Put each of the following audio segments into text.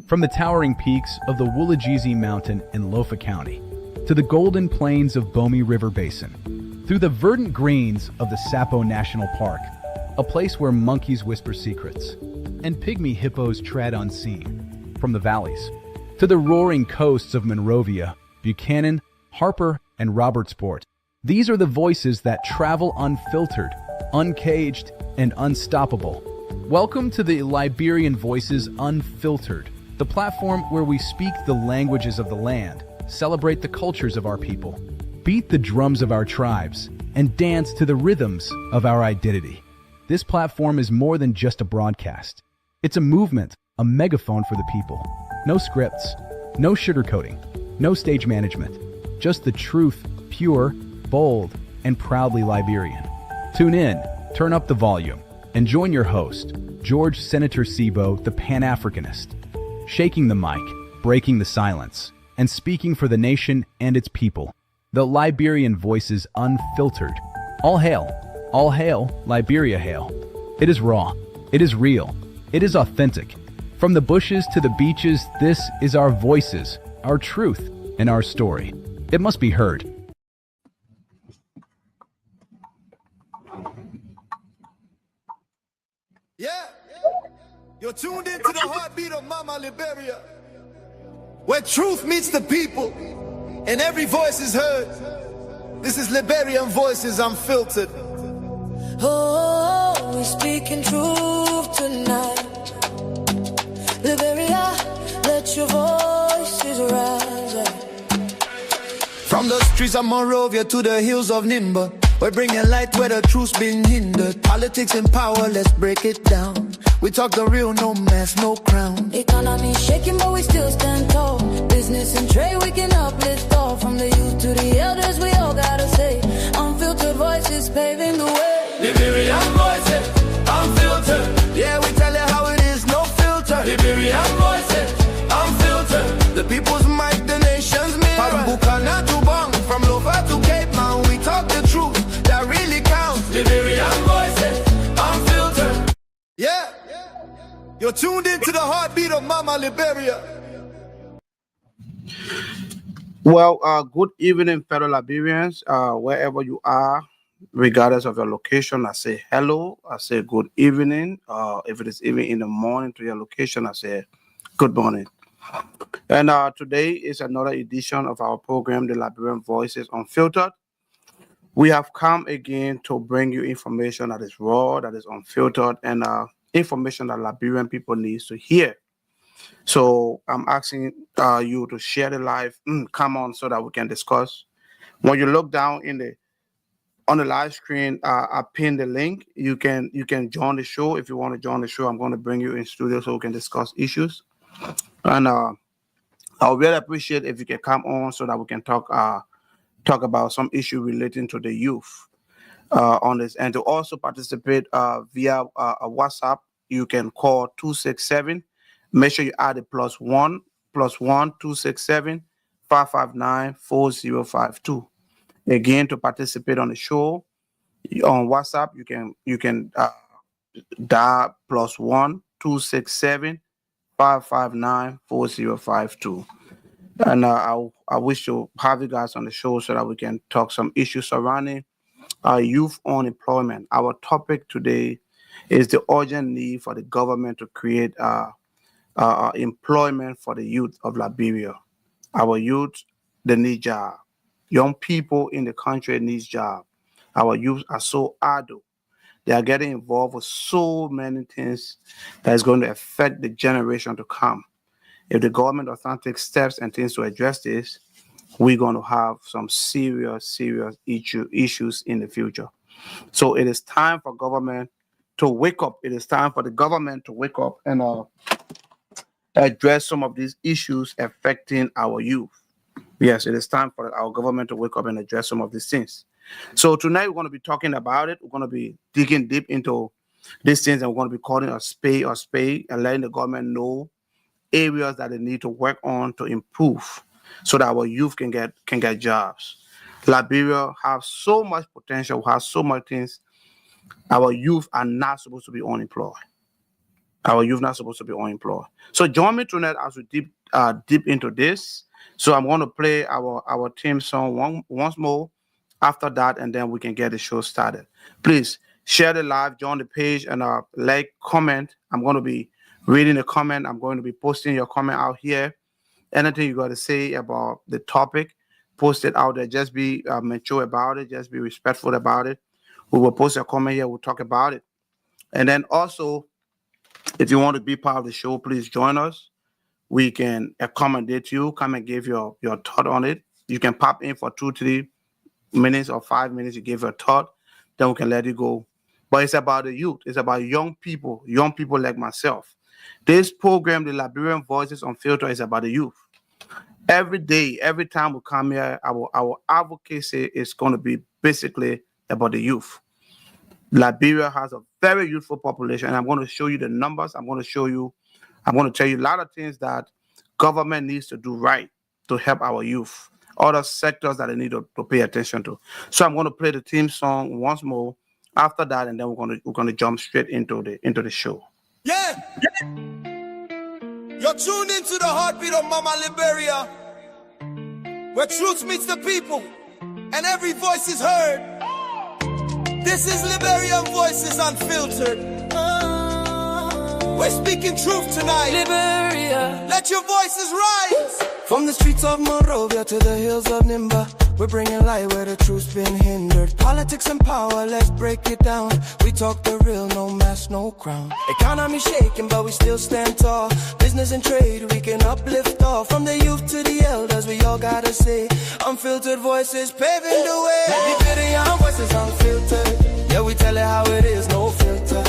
From the towering peaks of the Woolajezi Mountain in Lofa County to the golden plains of Bomi River Basin, through the verdant greens of the Sapo National Park, a place where monkeys whisper secrets and pygmy hippos tread unseen, from the valleys to the roaring coasts of Monrovia, Buchanan, Harper, and Robertsport. These are the voices that travel unfiltered, uncaged, and unstoppable. Welcome to the Liberian Voices Unfiltered, the platform where we speak the languages of the land, celebrate the cultures of our people, beat the drums of our tribes, and dance to the rhythms of our identity. This platform is more than just a broadcast. It's a movement, a megaphone for the people. No scripts, no sugarcoating, no stage management, just the truth, pure, bold, and proudly Liberian. Tune in, turn up the volume, and join your host, George Senator Sibo, the Pan-Africanist, shaking the mic, breaking the silence, and speaking for the nation and its people. The Liberian Voices Unfiltered. All hail, Liberia hail. It is raw, it is real, it is authentic. From the bushes to the beaches, this is our voices, our truth, and our story. It must be heard. Yeah, you're tuned into the heartbeat of Mama Liberia, where truth meets the people and every voice is heard. This is Liberian Voices Unfiltered. Oh, we're speaking truth tonight. Liberia, let your voices rise. From the streets of Monrovia to the hills of Nimba, we're bringing light where the truth's been hindered. Politics and power, let's break it down. We talk the real, no mask, no crown. Economy shaking, but we still stand tall. Business and trade, we can uplift all. From the youth to the elders, we all gotta say. Unfiltered voices paving the way. Liberian Voices Unfiltered. Yeah, we tell you how it is, no filter. Liberian Voices Unfiltered. The people's mic, the nation's mirror. From Buchanan to Bong, from Lofa to Cape Town, we talk the truth that really counts. Liberian Voices Unfiltered. Yeah, you're tuned into the heartbeat of Mama Liberia. Well, good evening, fellow Liberians, wherever you are, regardless of your location. I say hello, I say good evening. If it is even in the morning to your location, I say good morning. And today is another edition of our program, the Liberian Voices Unfiltered. We have come again to bring you information that is raw, that is unfiltered, and information that Liberian people need to hear. So I'm asking you to share the live. Come on, so that we can discuss. When you look down on the live screen, I pinned the link. You can join the show if you want to join the show. I'm going to bring you in studio so we can discuss issues. And I would really appreciate if you can come on so that we can talk about some issue relating to the youth on this. And to also participate via WhatsApp, you can call 267. Make sure you add the +1 267 559 4052. Again, to participate on the show on WhatsApp, you can dial +1 267 559 4052. And I wish to have you guys on the show so that we can talk some issues surrounding youth unemployment. Our topic today is the urgent need for the government to create employment for the youth of Liberia. Our youth, they need job. Young people in the country need job. Our youth are so idle. They are getting involved with so many things that is going to affect the generation to come. If the government does not take steps and things to address this, we're going to have some serious issues in the future. So it is time for government to wake up. It is time for the government to wake up and address some of these issues affecting our youth. Yes, it is time for our government to wake up and address some of these things. So tonight we're going to be talking about it. We're going to be digging deep into these things, and we're going to be calling a spade and letting the government know areas that they need to work on to improve so that our youth can get jobs. Liberia has so much potential, has so much things. Our youth are not supposed to be unemployed. Our youth not supposed to be unemployed. So join me tonight as we deep into this. So I'm going to play our theme song once more after that, and then we can get the show started. Please share the live, join the page, and like, comment. I'm going to be reading the comment. I'm going to be posting your comment out here. Anything you got to say about the topic, post it out there. Just be mature about it. Just be respectful about it. We will post a comment here. We'll talk about it. And then also, if you want to be part of the show, please join us. We can accommodate you. Come and give your thought on it. You can pop in for 2-3 minutes or 5 minutes. You give your thought, then we can let it go. But it's about the youth. It's about young people like myself. This program, the Liberian Voices Unfiltered, is about the youth. Every day, every time we come here, our advocacy is going to be basically about the youth. Liberia has a very youthful population, and I'm going to show you the numbers. I'm going to tell you a lot of things that government needs to do right to help our youth, other sectors that they need to pay attention to. So I'm going to play the theme song once more after that, and then we're going to jump straight into the show. Yeah. You're tuned into the heartbeat of Mama Liberia, where truth meets the people and every voice is heard. This is Liberian Voices Unfiltered. We're speaking truth tonight. Liberia, let your voices rise. From the streets of Monrovia to the hills of Nimba, we're bringing light where the truth's been hindered. Politics and power, let's break it down. We talk the real, no mask, no crown. Economy shaking, but we still stand tall. Business and trade, we can uplift all. From the youth to the elders, we all gotta say, unfiltered voices paving the way. Liberian Voices Unfiltered. Yeah, we tell it how it is, no filter.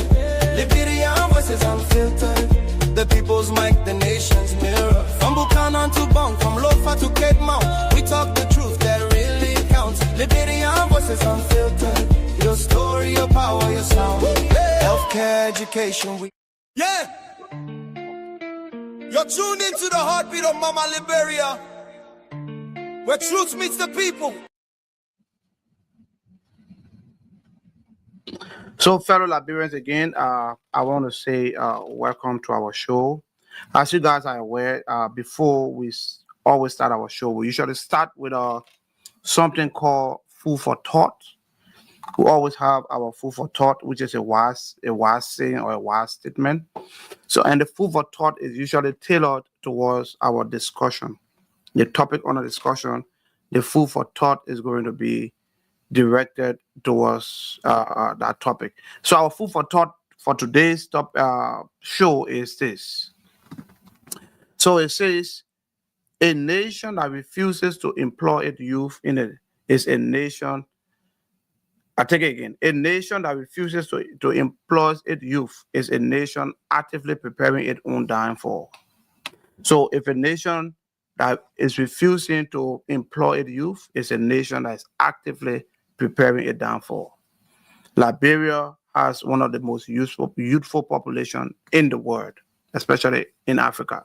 Liberian Voices Unfiltered. The people's mic, the nation's mirror. From Buchanan to Bong, from Lofa to Cape Mount, we talk the truth that really counts. Liberian Voices Unfiltered. Your story, your power, your sound. Yeah. Healthcare, education, yeah. You're tuned into the heartbeat of Mama Liberia, where truth meets the people. So, fellow Liberians, again, I want to say welcome to our show. As you guys are aware, before we always start our show, we usually start with something called food for thought. We always have our food for thought, which is a wise saying or a wise statement. So, and the food for thought is usually tailored towards our discussion. The topic on the discussion, the food for thought is going to be directed towards that topic. So our food for thought for today's show is this. So it says, a nation that refuses to employ its youth in it is a nation. I take it again. A nation that refuses to employ its youth is a nation actively preparing its own downfall. So if a nation that is refusing to employ its youth is a nation that is actively preparing a downfall. Liberia has one of the most youthful population in the world, especially in Africa.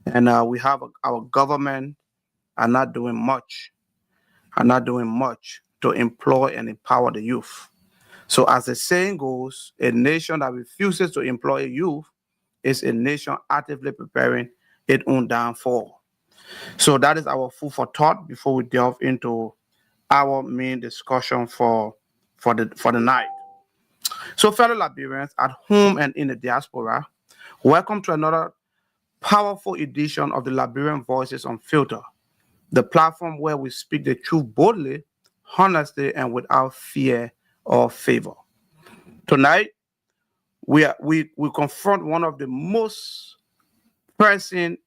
And we have our government are not doing much to employ and empower the youth. So as the saying goes, a nation that refuses to employ youth is a nation actively preparing its own downfall. So that is our food for thought before we delve into our main discussion for the night. So, fellow Liberians at home and in the diaspora, welcome to another powerful edition of the Liberian Voices Unfiltered, the platform where we speak the truth boldly, honestly, and without fear or favor. Tonight, we confront one of the most pressing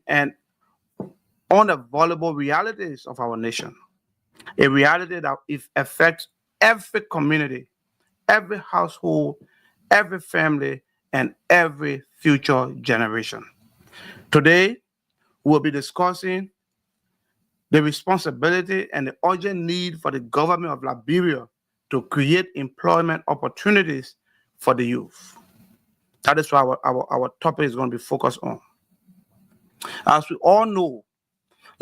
and unavoidable realities of our nation, a reality that affects every community, every household, every family, and every future generation. Today, we'll be discussing the responsibility and the urgent need for the government of Liberia to create employment opportunities for the youth. That is what our topic is going to be focused on. As we all know,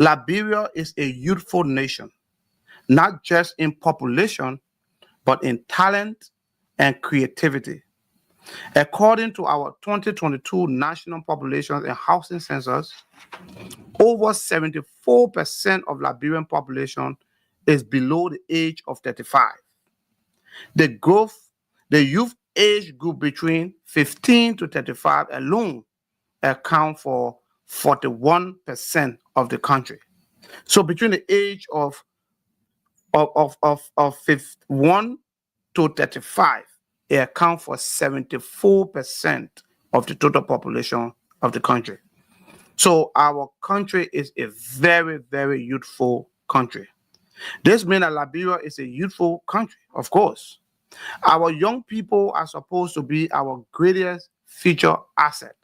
Liberia is a youthful nation, not just in population, but in talent and creativity. According to our 2022 National Population and Housing Census, over 74% of Liberian population is below the age of 35. The youth age group between 15 to 35 alone account for 41% of the country. So between the age of 51 to 35, it accounts for 74% of the total population of the country. So our country is a very, very youthful country. This means that Liberia is a youthful country, of course. Our young people are supposed to be our greatest future asset.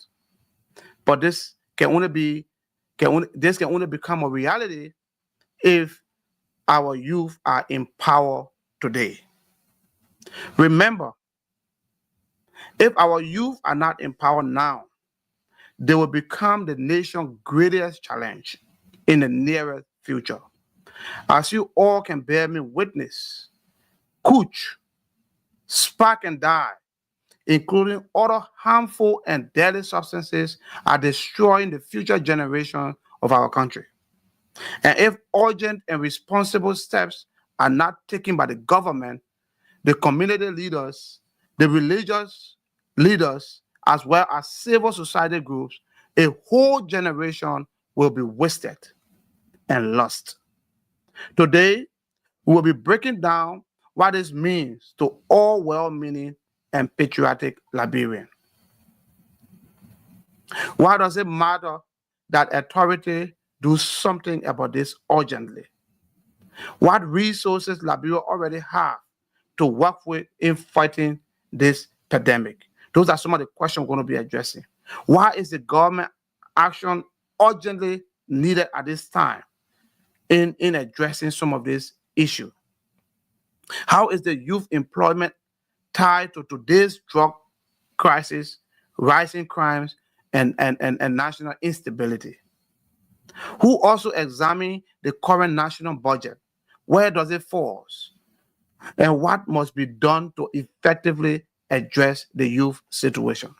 But this can only become a reality if our youth are in power today. Remember, if our youth are not in power now, they will become the nation's greatest challenge in the nearest future. As you all can bear me witness, Kuch, spark and dye, including other harmful and deadly substances, are destroying the future generation of our country. And if urgent and responsible steps are not taken by the government, the community leaders, the religious leaders, as well as civil society groups, a whole generation will be wasted and lost. Today, we will be breaking down what this means to all well-meaning and patriotic Liberians. Why does it matter that authority do something about this urgently? What resources Liberia already have to work with in fighting this pandemic? Those are some of the questions we're going to be addressing. Why is the government action urgently needed at this time in addressing some of these issues? How is the youth employment tied to today's drug crisis, rising crimes, and national instability? Who also examine the current national budget? Where does it fall? And what must be done to effectively address the youth situation?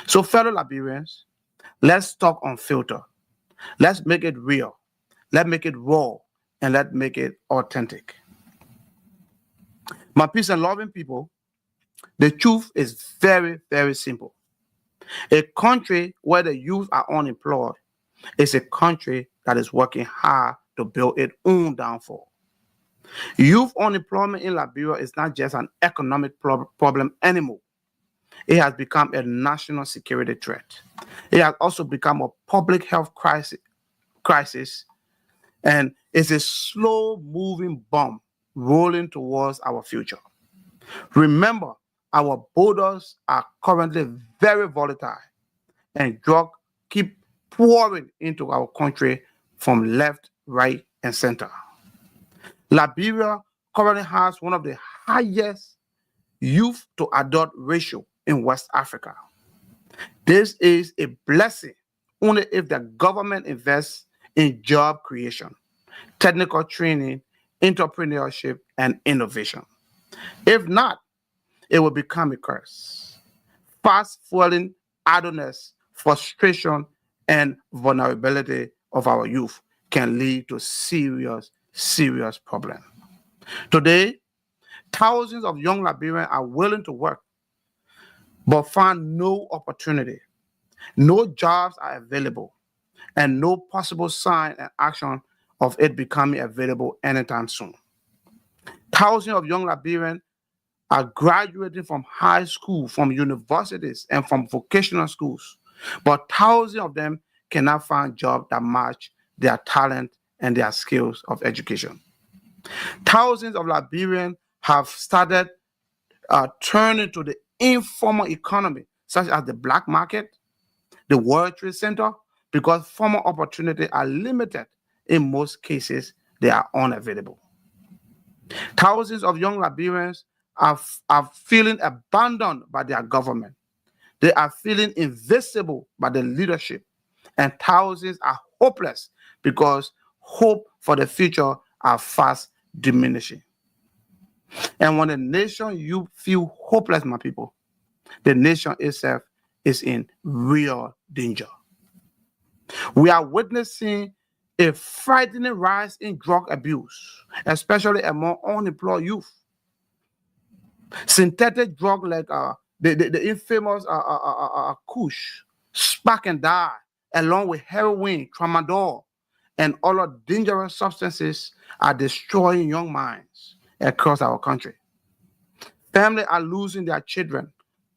So, fellow Liberians, let's talk unfiltered. Let's make it real. Let's make it raw. And let's make it authentic. My peace and loving people, the truth is very, very simple. A country where the youth are unemployed is a country that is working hard to build its own downfall. Youth unemployment in Liberia is not just an economic problem anymore. It has become a national security threat. It has also become a public health crisis, and it's a slow-moving bomb rolling towards our future. Remember, our borders are currently very volatile, and drugs keep pouring into our country from left, right, and center. Liberia currently has one of the highest youth to adult ratio in West Africa. This is a blessing only if the government invests in job creation, technical training, entrepreneurship, and innovation. If not, it will become a curse. Fast-fueling idleness, frustration, and vulnerability of our youth can lead to serious problems. Today, thousands of young Liberians are willing to work, but find no opportunity. No jobs are available, and no possible sign and action of it becoming available anytime soon. Thousands of young Liberians are graduating from high school, from universities, and from vocational schools, but thousands of them cannot find jobs that match their talent and their skills of education. Thousands of Liberians have started turning to the informal economy, such as the black market, the World Trade Center, because formal opportunities are limited. In most cases, they are unavailable. Thousands of young Liberians are feeling abandoned by their government. They are feeling invisible by the leadership. And thousands are hopeless because hope for the future are fast diminishing. And when the nation you feel hopeless, my people, the nation itself is in real danger. We are witnessing a frightening rise in drug abuse, especially among unemployed youth. Synthetic drugs like the infamous Kush, Spark and Die, along with heroin, tramadol, and other dangerous substances are destroying young minds across our country. Families are losing their children.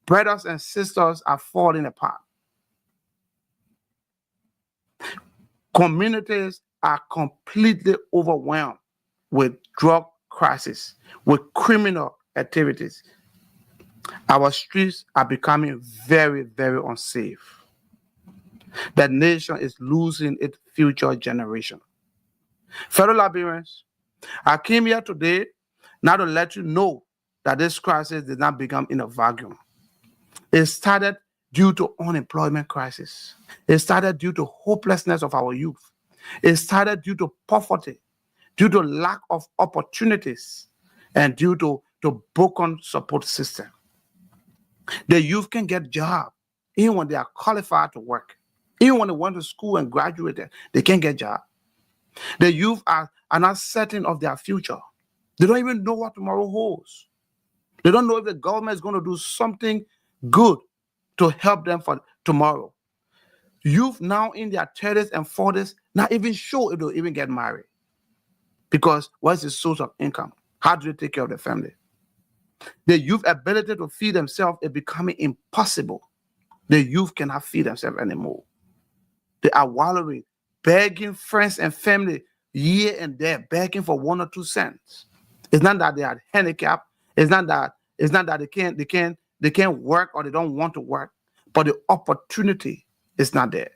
Brothers and sisters are falling apart. Communities are completely overwhelmed with drug crisis, with criminal activities. Our streets are becoming very, very unsafe. The nation is losing its future generation. Fellow Liberians, I came here today now to let you know that this crisis did not begin in a vacuum. It started due to unemployment crisis. It started due to hopelessness of our youth. It started due to poverty, due to lack of opportunities, and due to broken support system. The youth can get job even when they are qualified to work. Even when they went to school and graduated, they can't get job. The youth are not certain of their future. They don't even know what tomorrow holds. They don't know if the government is going to do something good to help them for tomorrow. Youth now in their 30s and 40s, not even sure if they'll even get married. Because what's the source of income? How do they take care of their family? The youth ability to feed themselves is becoming impossible. The youth cannot feed themselves anymore. They are wallowing, begging friends and family here and there, begging for 1 or 2 cents. It's not that they are handicapped. It's not that they can't work or they don't want to work, but the opportunity is not there.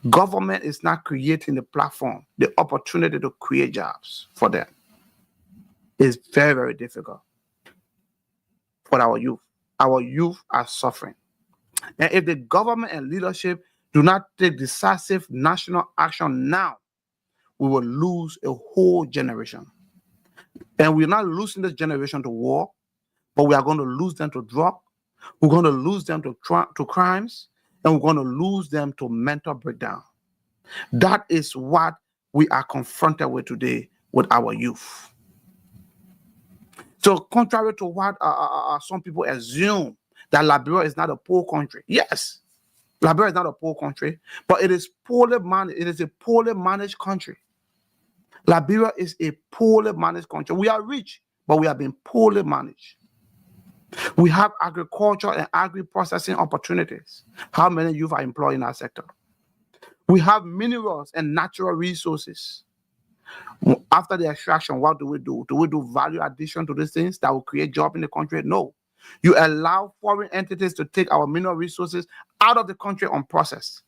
Government is not creating the platform, the opportunity to create jobs for them. It's very, very difficult for our youth. Our youth are suffering. And if the government and leadership do not take decisive national action now, we will lose a whole generation. And we're not losing this generation to war, but we are going to lose them to drug. We're going to lose them to crimes, and we're going to lose them to mental breakdown. That is what we are confronted with today with our youth. So contrary to what some people assume, that Liberia is not a poor country. Yes, Liberia is not a poor country, but it is poorly managed. It is a poorly managed country. Liberia is a poorly managed country. We are rich, but we have been poorly managed. We have agriculture and agri-processing opportunities. How many youth are employed in our sector? We have minerals and natural resources. After the extraction, what do we do? Do we do value addition to these things that will create jobs in the country? No. You allow foreign entities to take our mineral resources out of the country unprocessed.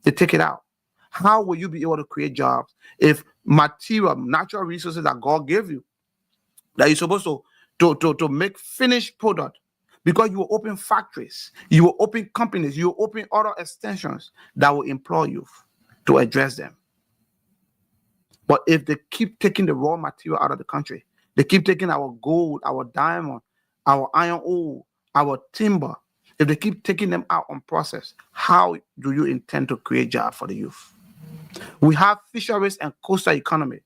They take it out. How will you be able to create jobs if material, natural resources that God gave you, that you're supposed to make finished product, because you will open factories, you will open companies, you will open other extensions that will employ you to address them. But if they keep taking the raw material out of the country, they keep taking our gold, our diamond, our iron ore, our timber, if they keep taking them out unprocessed, how do you intend to create jobs for the youth? We have fisheries and coastal economy.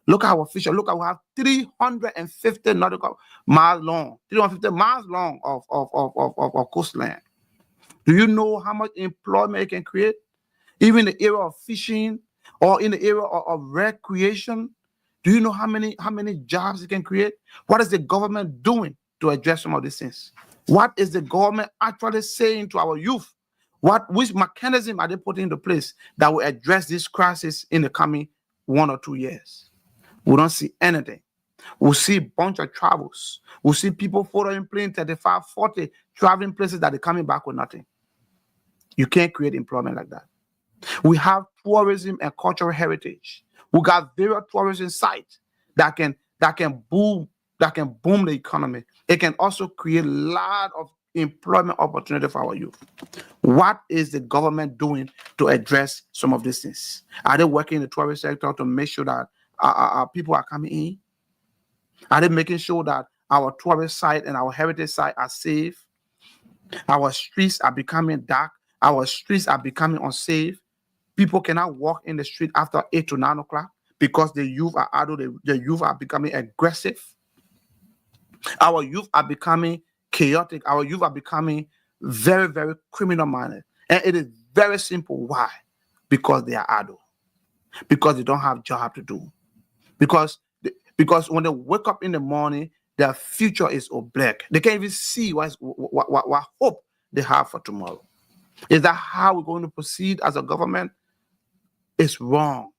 Look at our fisheries. Look at, we have 350 nautical miles long, 350 miles long of coastline. Do you know how much employment it can create? Even in the area of fishing or in the area of recreation, do you know how many jobs it can create? What is the government doing to address some of these things? What is the government actually saying to our youth? Which mechanism are they putting into place that will address this crisis in the coming 1 or 2 years? We don't see anything. We'll see a bunch of travels. We'll see people following plane 35, 40, traveling places that they're coming back with nothing. You can't create employment like that. We have tourism and cultural heritage. We got various tourism sites that can boom the economy. It can also create a lot of employment opportunity for our youth. What is the government doing to address some of these things? Are they working in the tourist sector to make sure that people are coming in? Are they making sure that our tourist site and our heritage site are safe? Our streets are becoming dark. Our streets are becoming unsafe. People cannot walk in the street after 8 to 9 o'clock because the youth are adult. The youth are becoming aggressive. Our youth are becoming chaotic. Our youth are becoming very, very criminal-minded. And it is very simple. Why? Because they are adult. Because they don't have job to do. Because when they wake up in the morning, their future is oblique. They can't even see what hope they have for tomorrow. Is that how we're going to proceed as a government? It's wrong.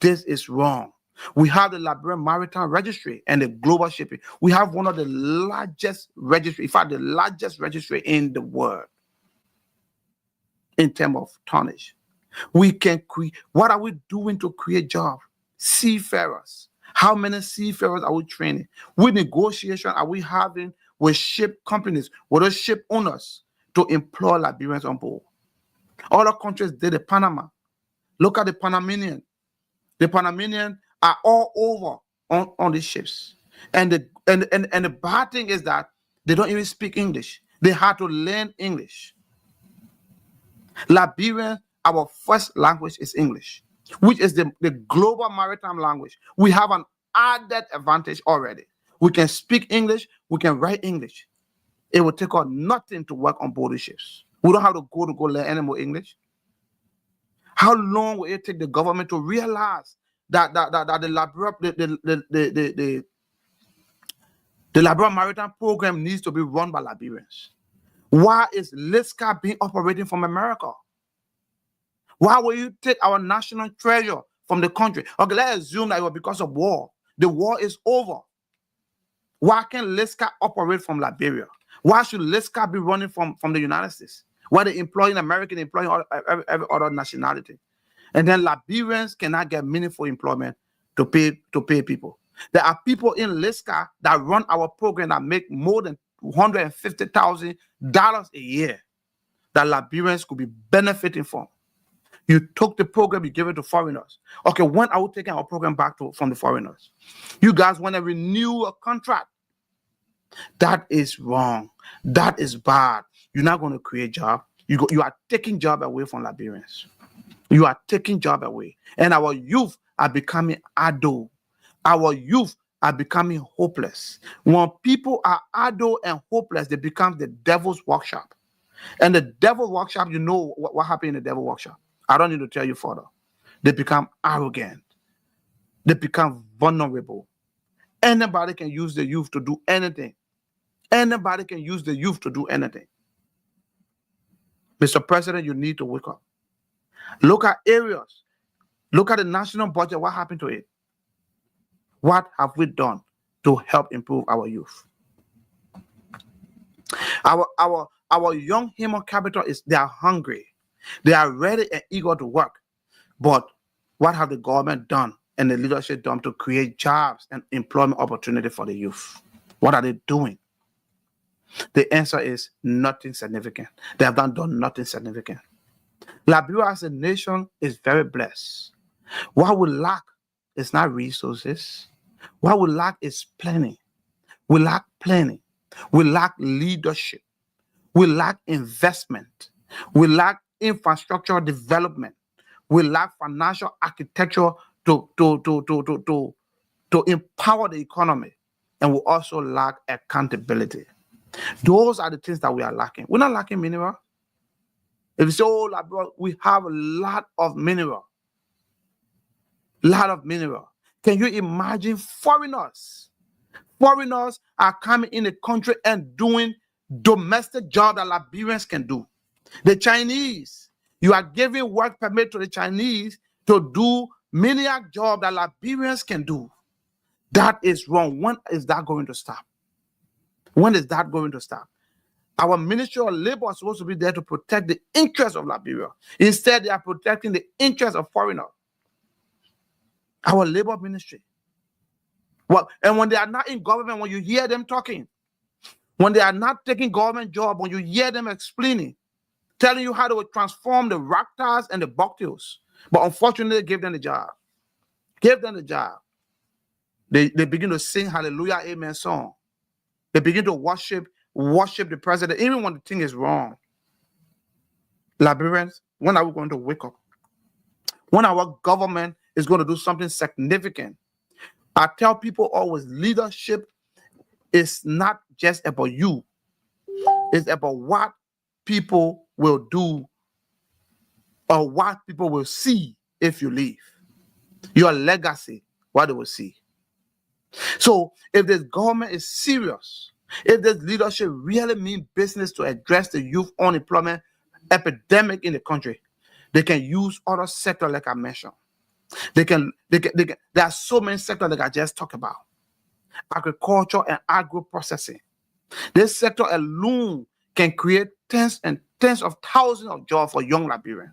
This is wrong. We have the Liberian Maritime Registry and the Global Shipping. We have one of the largest registry, in fact, the largest registry in the world in terms of tonnage. We can create. What are we doing to create jobs? Seafarers. How many seafarers are we training? What negotiation are we having with ship companies, with those ship owners to employ Liberians on board? Other countries did it. Panama. Look at the Panamanian. The Panamanian are all over on these ships. And the bad thing is that they don't even speak English. They had to learn English. Liberian, our first language is English, which is the global maritime language. We have an added advantage already. We can speak English. We can write English. It will take us nothing to work on board the ships. We don't have to go learn any more English. How long will it take the government to realize that the Liberian Maritime Program needs to be run by Liberians? Why is LISCA being operating from America? Why will you take our national treasure from the country? Okay, let's assume that it was because of war. The war is over. Why can't LISCA operate from Liberia? Why should LISCA be running from the United States? Why they employing American, employing every other nationality? And then Liberians cannot get meaningful employment to pay people. There are people in LISCA that run our program that make more than $150,000 a year that Liberians could be benefiting from. You took the program, you gave it to foreigners. Okay, when are we taking our program back from the foreigners? You guys want to renew a contract. That is wrong. That is bad. You're not going to create jobs. You are taking jobs away from Liberians. You are taking jobs away. And our youth are becoming adult. Our youth are becoming hopeless. When people are adult and hopeless, they become the devil's workshop. And the devil's workshop, you know what happened in the devil's workshop. I don't need to tell you further. They become arrogant. They become vulnerable. Anybody can use the youth to do anything. Anybody can use the youth to do anything. Mr. President, you need to wake up. Look at areas. Look at the national budget. What happened to it? What have we done to help improve our youth? Our young human capital they are hungry. They are ready and eager to work. But what have the government done and the leadership done to create jobs and employment opportunity for the youth? What are they doing? The answer is nothing significant. They have not done nothing significant. Liberia as a nation is very blessed. What we lack is not resources. What we lack is planning. We lack planning. We lack leadership. We lack investment. We lack infrastructure development. We lack financial architecture to empower the economy. And we also lack accountability. Those are the things that we are lacking. We're not lacking mineral. If you say, oh, we have a lot of mineral. Lot of mineral. Can you imagine foreigners? Foreigners are coming in the country and doing domestic jobs that Liberians can do. The Chinese, you are giving work permit to the Chinese to do menial jobs that Liberians can do. That is wrong. When is that going to stop? When is that going to stop? Our Ministry of Labor is supposed to be there to protect the interests of Liberia. Instead, they are protecting the interests of foreigners. Our labor ministry. Well, and when they are not in government, when you hear them talking, when they are not taking government job, when you hear them explaining, telling you how they will transform the Raktas and the Boktios, but unfortunately, give them the job. Give them the job. They begin to sing hallelujah, amen song. They begin to worship the president, even when the thing is wrong. Liberians, when are we going to wake up? When our government is going to do something significant? I tell people always, leadership is not just about you. It's about what people will do or what people will see if you leave. Your legacy, what they will see. So if this government is serious, if this leadership really mean business to address the youth unemployment epidemic in the country, they can use other sectors like I mentioned. There are so many sectors like I just talked about. Agriculture and agro-processing. This sector alone can create tens and tens of thousands of jobs for young Liberians.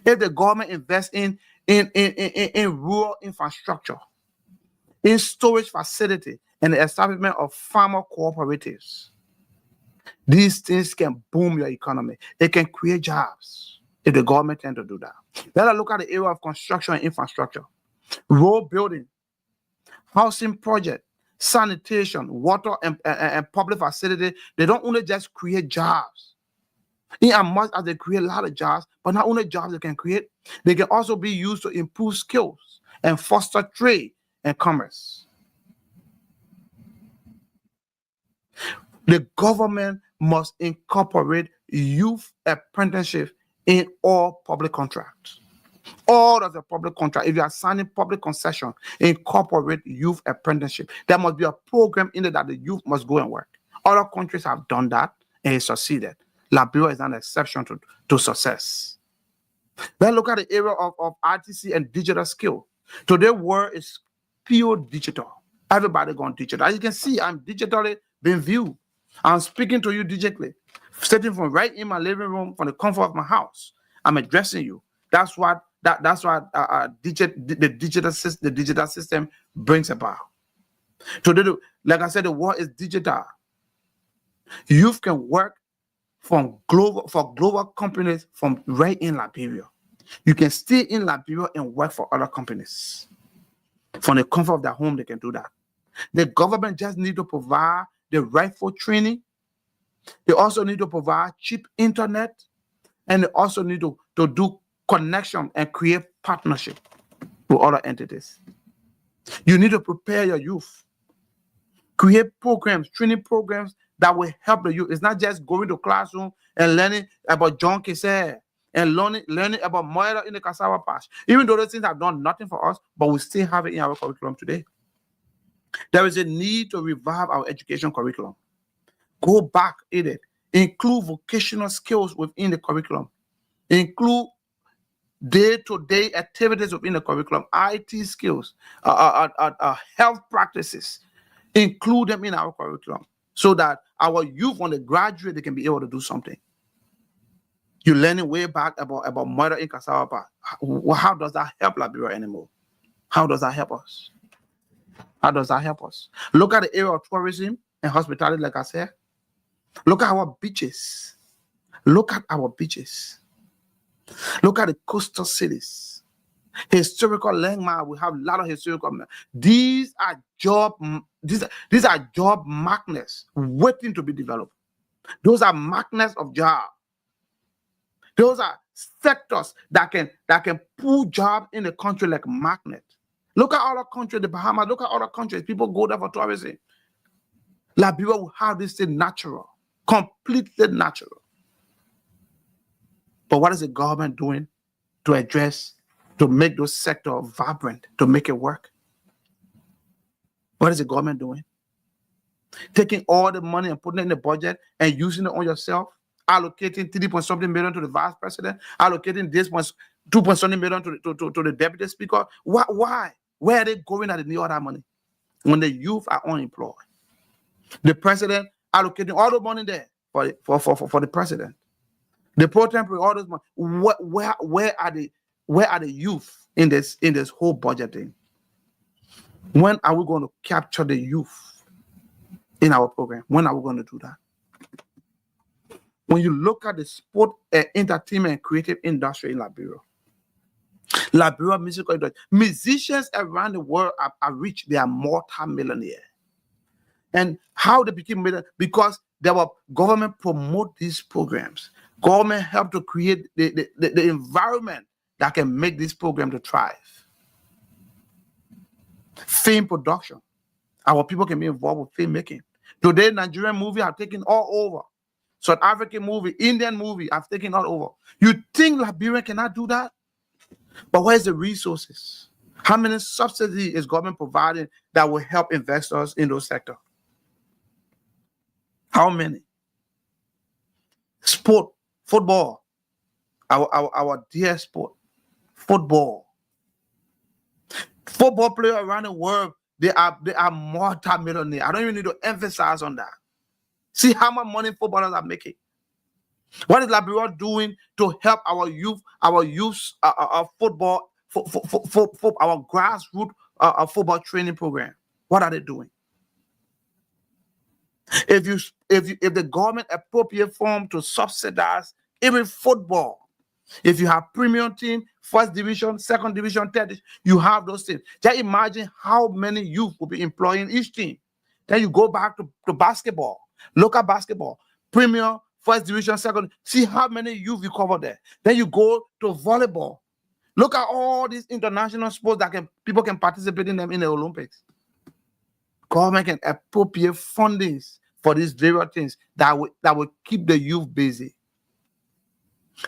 If the government invests in rural infrastructure, in storage facility, and the establishment of farmer cooperatives, these things can boom your economy. It can create jobs if the government tend to do that. Let us look at the area of construction and infrastructure, road building, housing project, sanitation, water and public facility. They don't only just create jobs. In as much as they create a lot of jobs, but not only jobs they can create, they can also be used to improve skills and foster trade and commerce. The government must incorporate youth apprenticeship in all public contracts. All of the public contract, if you are signing public concession, incorporate youth apprenticeship. There must be a program in it that the youth must go and work. Other countries have done that and it succeeded. Liberia is an exception to success. Then look at the area of RTC and digital skill. Today, world is pure digital. Everybody going digital. As you can see, I'm digitally being viewed. I'm speaking to you digitally, sitting from right in my living room, from the comfort of my house. I'm addressing you. That's what the digital system brings about. Today, like I said, the world is digital. Youth can work for global companies from right in Liberia. You can stay in Liberia and work for other companies. From the comfort of their home, they can do that. The government just need to provide the rightful training. They also need to provide cheap internet, and they also need to do connection and create partnership with other entities. You need to prepare your youth. Create programs, training programs that will help the youth. It's not just going to classroom and learning about John Kesser and learning about murder in the cassava patch. Even though those things have done nothing for us, but we still have it in our curriculum today. There is a need to revive our education curriculum. Go back in it. Include vocational skills within the curriculum. Include day-to-day activities within the curriculum, IT skills, health practices. Include them in our curriculum so that our youth, when they graduate, they can be able to do something. You're learning way back about murder in cassava patch. How does that help Liberia anymore? How does that help us? How does that help us? Look at the area of tourism and hospitality, like I said. Look at our beaches. Look at our beaches. Look at the coastal cities. Historical landmark. We have a lot of historical. These are job magnets waiting to be developed. Those are magnets of job. Those are sectors that can pull jobs in the country like magnet. Look at other countries, the Bahamas. Look at other countries. People go there for tourism. Liberia will have this thing natural, completely natural. But what is the government doing to make those sectors vibrant, to make it work? What is the government doing? Taking all the money and putting it in the budget and using it on yourself, allocating 3-point-something million to the vice president, allocating this 2-point-something million to the deputy speaker. Why? Where are they going at the new other money when the youth are unemployed? The president allocating all the money there for the president. The pro tempore, all those money. Where are the youth in this whole budgeting? When are we going to capture the youth in our program? When are we going to do that? When you look at the sport, entertainment, and creative industry in Liberia, Liberia musical industry. Musicians around the world are rich. They are multi-millionaires. And how they became millionaires? Because there were government promote these programs. Government helped to create the environment that can make this program to thrive. Film production. Our people can be involved with filmmaking. Today, Nigerian movie have taken all over. South African movie, Indian movie have taken all over. You think Liberia cannot do that? But where's the resources? How many subsidies is government providing that will help investors in those sectors? How many? Sport, football, our dear sport, football. Football players around the world, they are multi-millionaires. I don't even need to emphasize on that. See how much money footballers are making. What is Liberia doing to help our youth football, for our grassroots football training program? What are they doing? If the government appropriate funds to subsidize even football, if you have premium team, first division, second division, third division, you have those things. Just imagine how many youth will be employing each team. Then you go back to basketball, local basketball, premium, first division, second. See how many youth you cover there. Then you go to volleyball. Look at all these international sports that people can participate in them in the Olympics. Government can appropriate fundings for these various things that will keep the youth busy.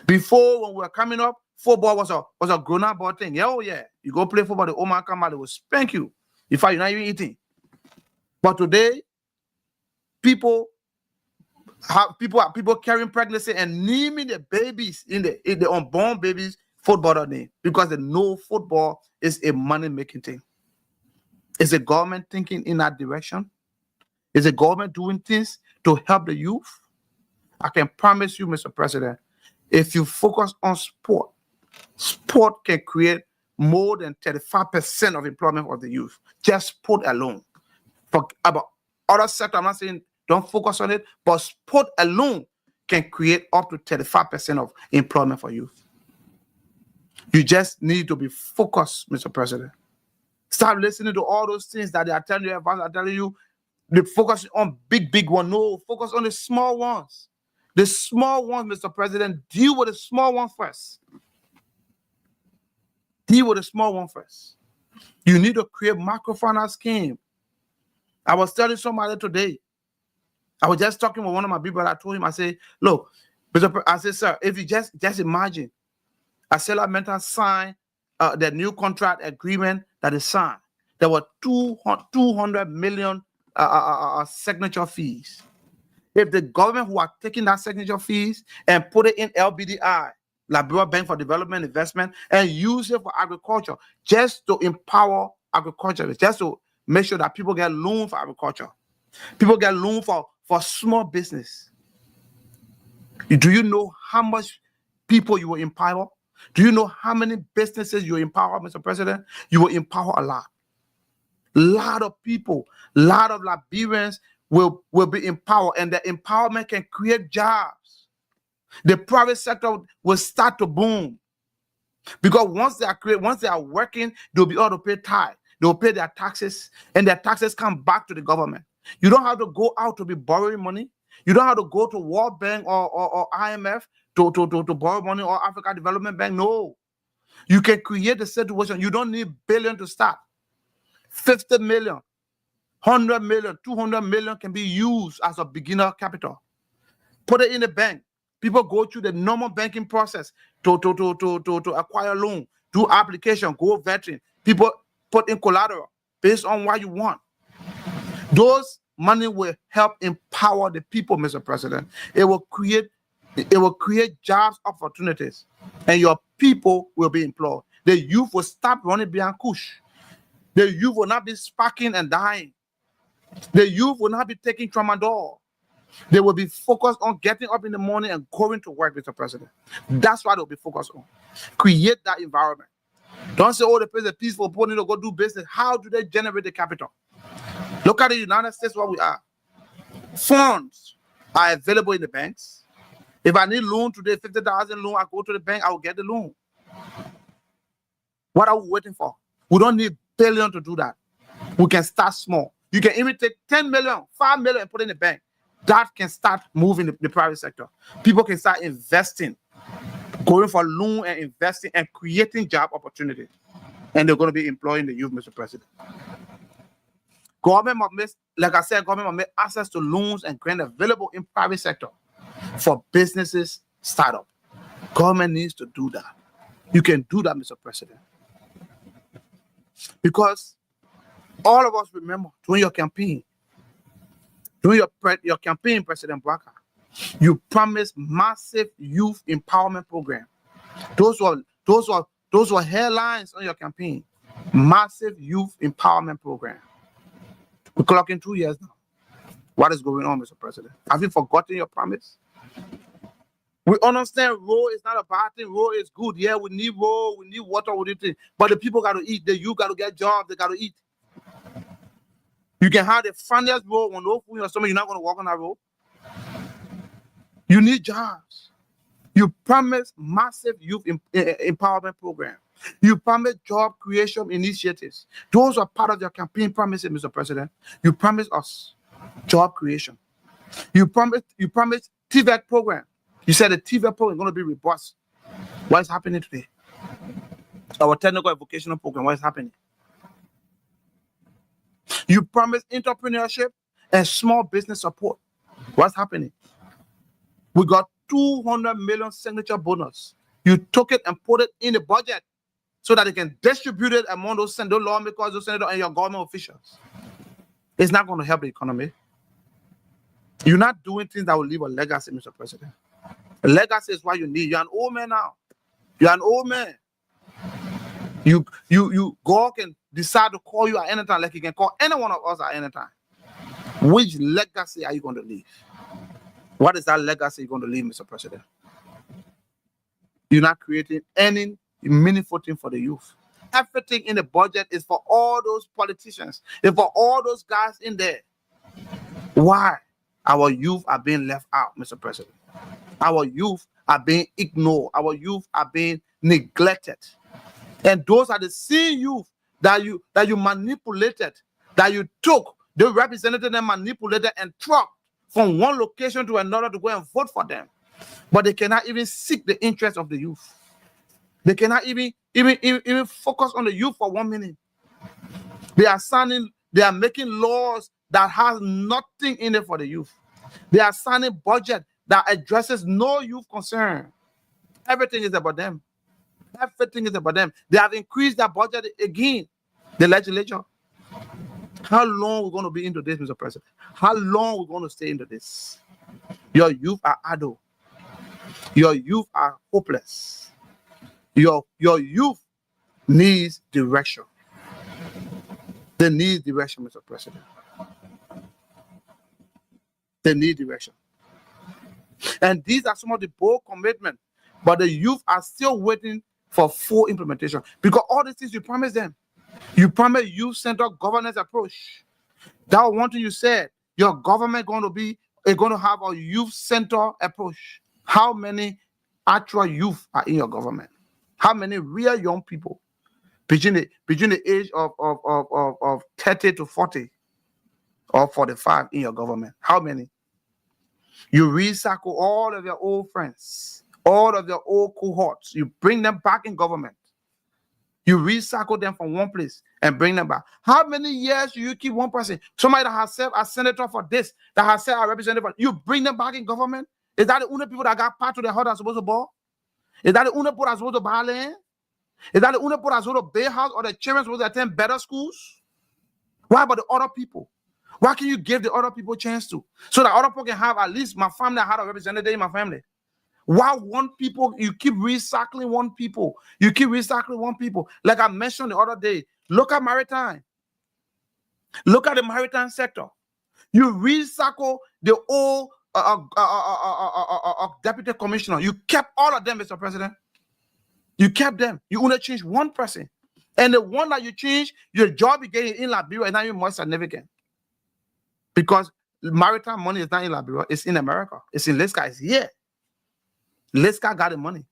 Before, when we were coming up, football was a grown-up boy thing. Yeah, oh yeah, you go play football, the old man come out, they will spank you. In fact, you're not even eating. But today, people carrying pregnancy and naming the babies in the unborn babies footballer name because they know football is a money-making thing. Is the government thinking in that direction? Is the government doing things to help the youth? I can promise you, Mr. President, if you focus on sport can create more than 35% of employment of the youth. Just sport alone. For about other sector, I'm not saying don't focus on it, but sport alone can create up to 35% of employment for youth. You just need to be focused, Mr. President. Stop listening to all those things that they are telling you, advisors are telling you. They focus on big one. No, focus on the small ones. The small ones, Mr. President, deal with the small ones first. Deal with the small one first. You need to create microfinance scheme. I was telling somebody today. I was just talking with one of my people. I told him, I said, look, I said, sir, if you just imagine Acela Mental signed the new contract agreement that is signed. There were 200 million signature fees. If the government who are taking that signature fees and put it in LBDI, Liberia Bank for Development Investment, and use it for agriculture, just to empower agriculture, just to make sure that people get loan for agriculture, people get loan for small business. Do you know how much people you will empower? Do you know how many businesses you empower, Mr. President? You will empower a lot. A lot of people, a lot of Liberians will be empowered, and the empowerment can create jobs. The private sector will start to boom. Because once they are working, they'll be able to pay tithe. They'll pay their taxes, and their taxes come back to the government. You don't have to go out to be borrowing money. You don't have to go to World Bank or IMF to borrow money, or Africa Development Bank. No. You can create the situation. You don't need billion to start. 50 million, 100 million, 200 million can be used as a beginner capital. Put it in the bank. People go through the normal banking process to acquire loan, do application, go veteran. People put in collateral based on what you want. Those money will help empower the people, Mr. President. It will create jobs opportunities, and your people will be employed. The youth will stop running behind Kush. The youth will not be sparking and dying. The youth will not be taking tramadol. They will be focused on getting up in the morning and going to work, Mr. President. That's what they'll be focused on. Create that environment. Don't say, oh, the place is peaceful, people need to go do business. How do they generate the capital? Look at the United States where we are. Funds are available in the banks. If I need loan today, 50,000 loan, I go to the bank, I will get the loan. What are we waiting for? We don't need billion to do that. We can start small. You can even take 10 million, 5 million and put it in the bank. That can start moving the private sector. People can start investing, going for loan and investing and creating job opportunities. And they're going to be employing the youth, Mr. President. Government must make, like I said, government must make access to loans and grants available in private sector for businesses startup. Government needs to do that. You can do that, Mr. President. Because all of us remember during your campaign, President Bouakai, you promised massive youth empowerment program. Those were headlines on your campaign. Massive youth empowerment program. We're clocking 2 years now. What is going on, Mr. President? Have you forgotten your promise? We understand road is not a bad thing. Road is good. Yeah, we need road, we need water, we need things. But the people got to eat. The youth got to get jobs. They got to eat. You can have the funniest road when no food in your stomach. You're not going to walk on that road. You need jobs. You promised massive youth empowerment program. You promised job creation initiatives. Those are part of your campaign promises, Mr. President. You promised us job creation. You promised TVET program. You said the TVET program is going to be robust. What is happening today? Our technical and vocational program, what is happening? You promised entrepreneurship and small business support. What's happening? We got 200 million signature bonus. You took it and put it in the budget so that they can distribute it among those lawmakers, those senators, and your government officials. It's not going to help the economy. You're not doing things that will leave a legacy, Mr. President. A legacy is what you need. You're an old man now. You're an old man. God can decide to call you at any time, like he can call any one of us at any time. Which legacy are you going to leave? What is that legacy you're going to leave, Mr. President? You're not creating any meaningful thing for the youth. Everything in the budget is for all those politicians. It's for all those guys in there. Why? Our youth are being left out, Mr. President. Our youth are being ignored. Our youth are being neglected. And those are the same youth that you manipulated, that you took, they represented them, manipulated, and trucked from one location to another to go and vote for them. But they cannot even seek the interest of the youth. They cannot even focus on the youth for 1 minute. They are making laws that has nothing in it for the youth. They are signing budget that addresses no youth concern. Everything is about them. Everything is about them. They have increased their budget again, the legislature. How long are we going to be into this, Mr. President? How long are we going to stay into this? Your youth are idle. Your youth are hopeless. Your youth needs direction. They need direction, Mr. President. They need direction. And these are some of the bold commitments, but the youth are still waiting for full implementation. Because all these things you promised them. You promised youth-centered governance approach. That one thing you said, your government going to have a youth-centered approach. How many actual youth are in your government? How many real young people between the age of 30 to 40 or 45 in your government? How many? You recycle all of your old friends, all of your old cohorts. You bring them back in government. You recycle them from one place and bring them back. How many years do you keep one person? Somebody that has served as senator for this, that has served as representative for, you bring them back in government? Is that the only people that got part to their heart are supposed to ball? Is that the only people that are supposed to buy land? Is that the only people that are supposed to build house, or the children supposed to attend better schools? Why about the other people? Why can you give the other people a chance to? So that other people can have, at least my family, I had a representative in my family. Why one people, you keep recycling one people. You keep recycling one people. Like I mentioned the other day, look at maritime. Look at the maritime sector. You recycle the old deputy commissioner. You kept all of them, Mr. President. You kept them. You only changed one person. And the one that you changed, your job you get in Liberia is not even more significant. Because maritime money is not in Liberia, it's in America. It's in Liska, it's here. Liska got the money.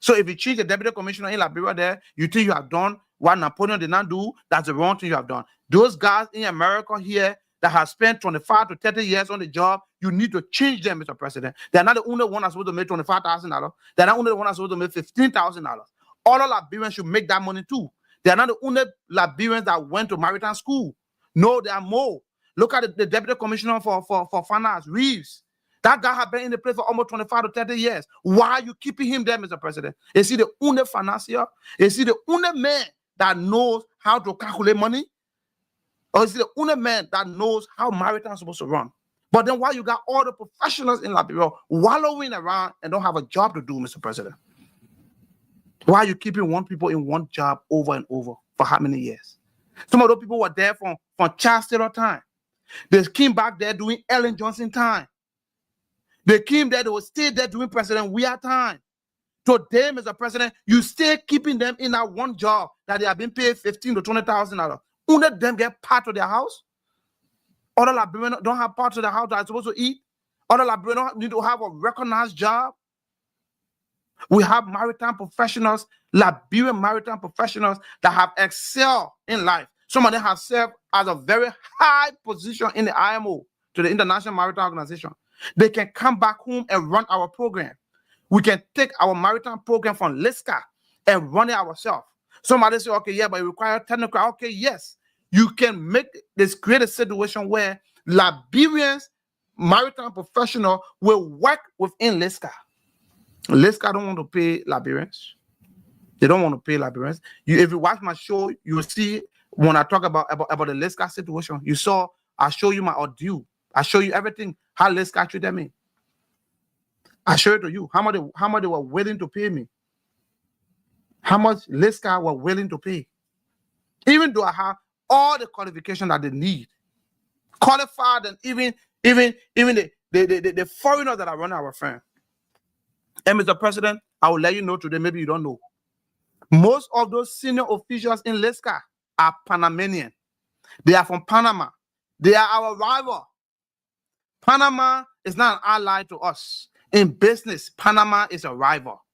So if you change the deputy commissioner in Liberia there, you think you have done what Napoleon did not do, that's the wrong thing you have done. Those guys in America here that have spent 25 to 30 years on the job, you need to change them, Mr. President. They're not the only one that's supposed to make $25,000. They're not only the one that's supposed to make $15,000. All Liberians should make that money too. They're not the only Liberians that went to maritime school. No, there are more. Look at the deputy commissioner for finance, Reeves. That guy has been in the place for almost 25 to 30 years. Why are you keeping him there, Mr. President? Is he the only financier? Is he the only man that knows how to calculate money? Or is he the only man that knows how maritime is supposed to run? But then why you got all the professionals in Liberia wallowing around and don't have a job to do, Mr. President? Why are you keeping one people in one job over and over for how many years? Some of those people were there from Charles Taylor time. They came back there doing Ellen Johnson time. They came there, they will stay there doing President Weah time. Today, Mr. President, you still keeping them in that one job that they have been paid $15,000 to $20,000. Only them get part of their house. Other Liberians don't have part of their house that are supposed to eat. Other Liberians need to have a recognized job. We have maritime professionals, Liberian maritime professionals that have excelled in life. Some of them have served as a very high position in the IMO, to the International Maritime Organization. They can come back home and run our program. We can take our maritime program from LISCA and run it ourselves. Somebody say, okay, yeah, but it requires technical. Okay, yes. You can make this, create a situation where Liberians, maritime professional will work within LISCA. LISCA don't want to pay Liberians. They don't want to pay Liberians. If you watch my show, you will see when I talk about the LISCA situation. You saw, I show you my audio. I show you everything, how LISCA treated me. I show it to you, how much they were willing to pay me. How much LISCA were willing to pay. Even though I have all the qualifications that they need. Qualified and even the foreigners that are running our firm. And Mr. President, I will let you know today, maybe you don't know. Most of those senior officials in LISCA are Panamanian. They are from Panama. They are our rival. Panama is not an ally to us. In business, Panama is a rival.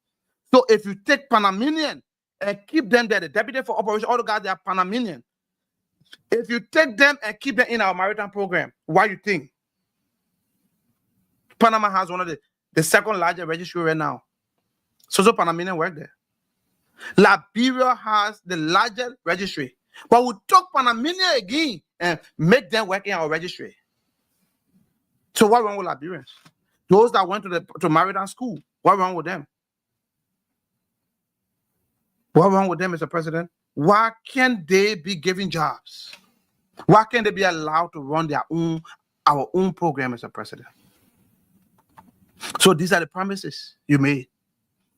So if you take Panamanian and keep them there, the deputy for operation, all the guys, they are Panamanian. If you take them and keep them in our maritime program, why you think? Panama has one of the second largest registry right now. So Panamanian work there. Liberia has the largest registry. But we took Panamanian again and make them work in our registry. So what wrong with Liberians? Those that went to maritime school, what wrong with them? What wrong with them, Mr. President? Why can't they be given jobs? Why can't they be allowed to run our own program, Mr. President? So these are the promises you made.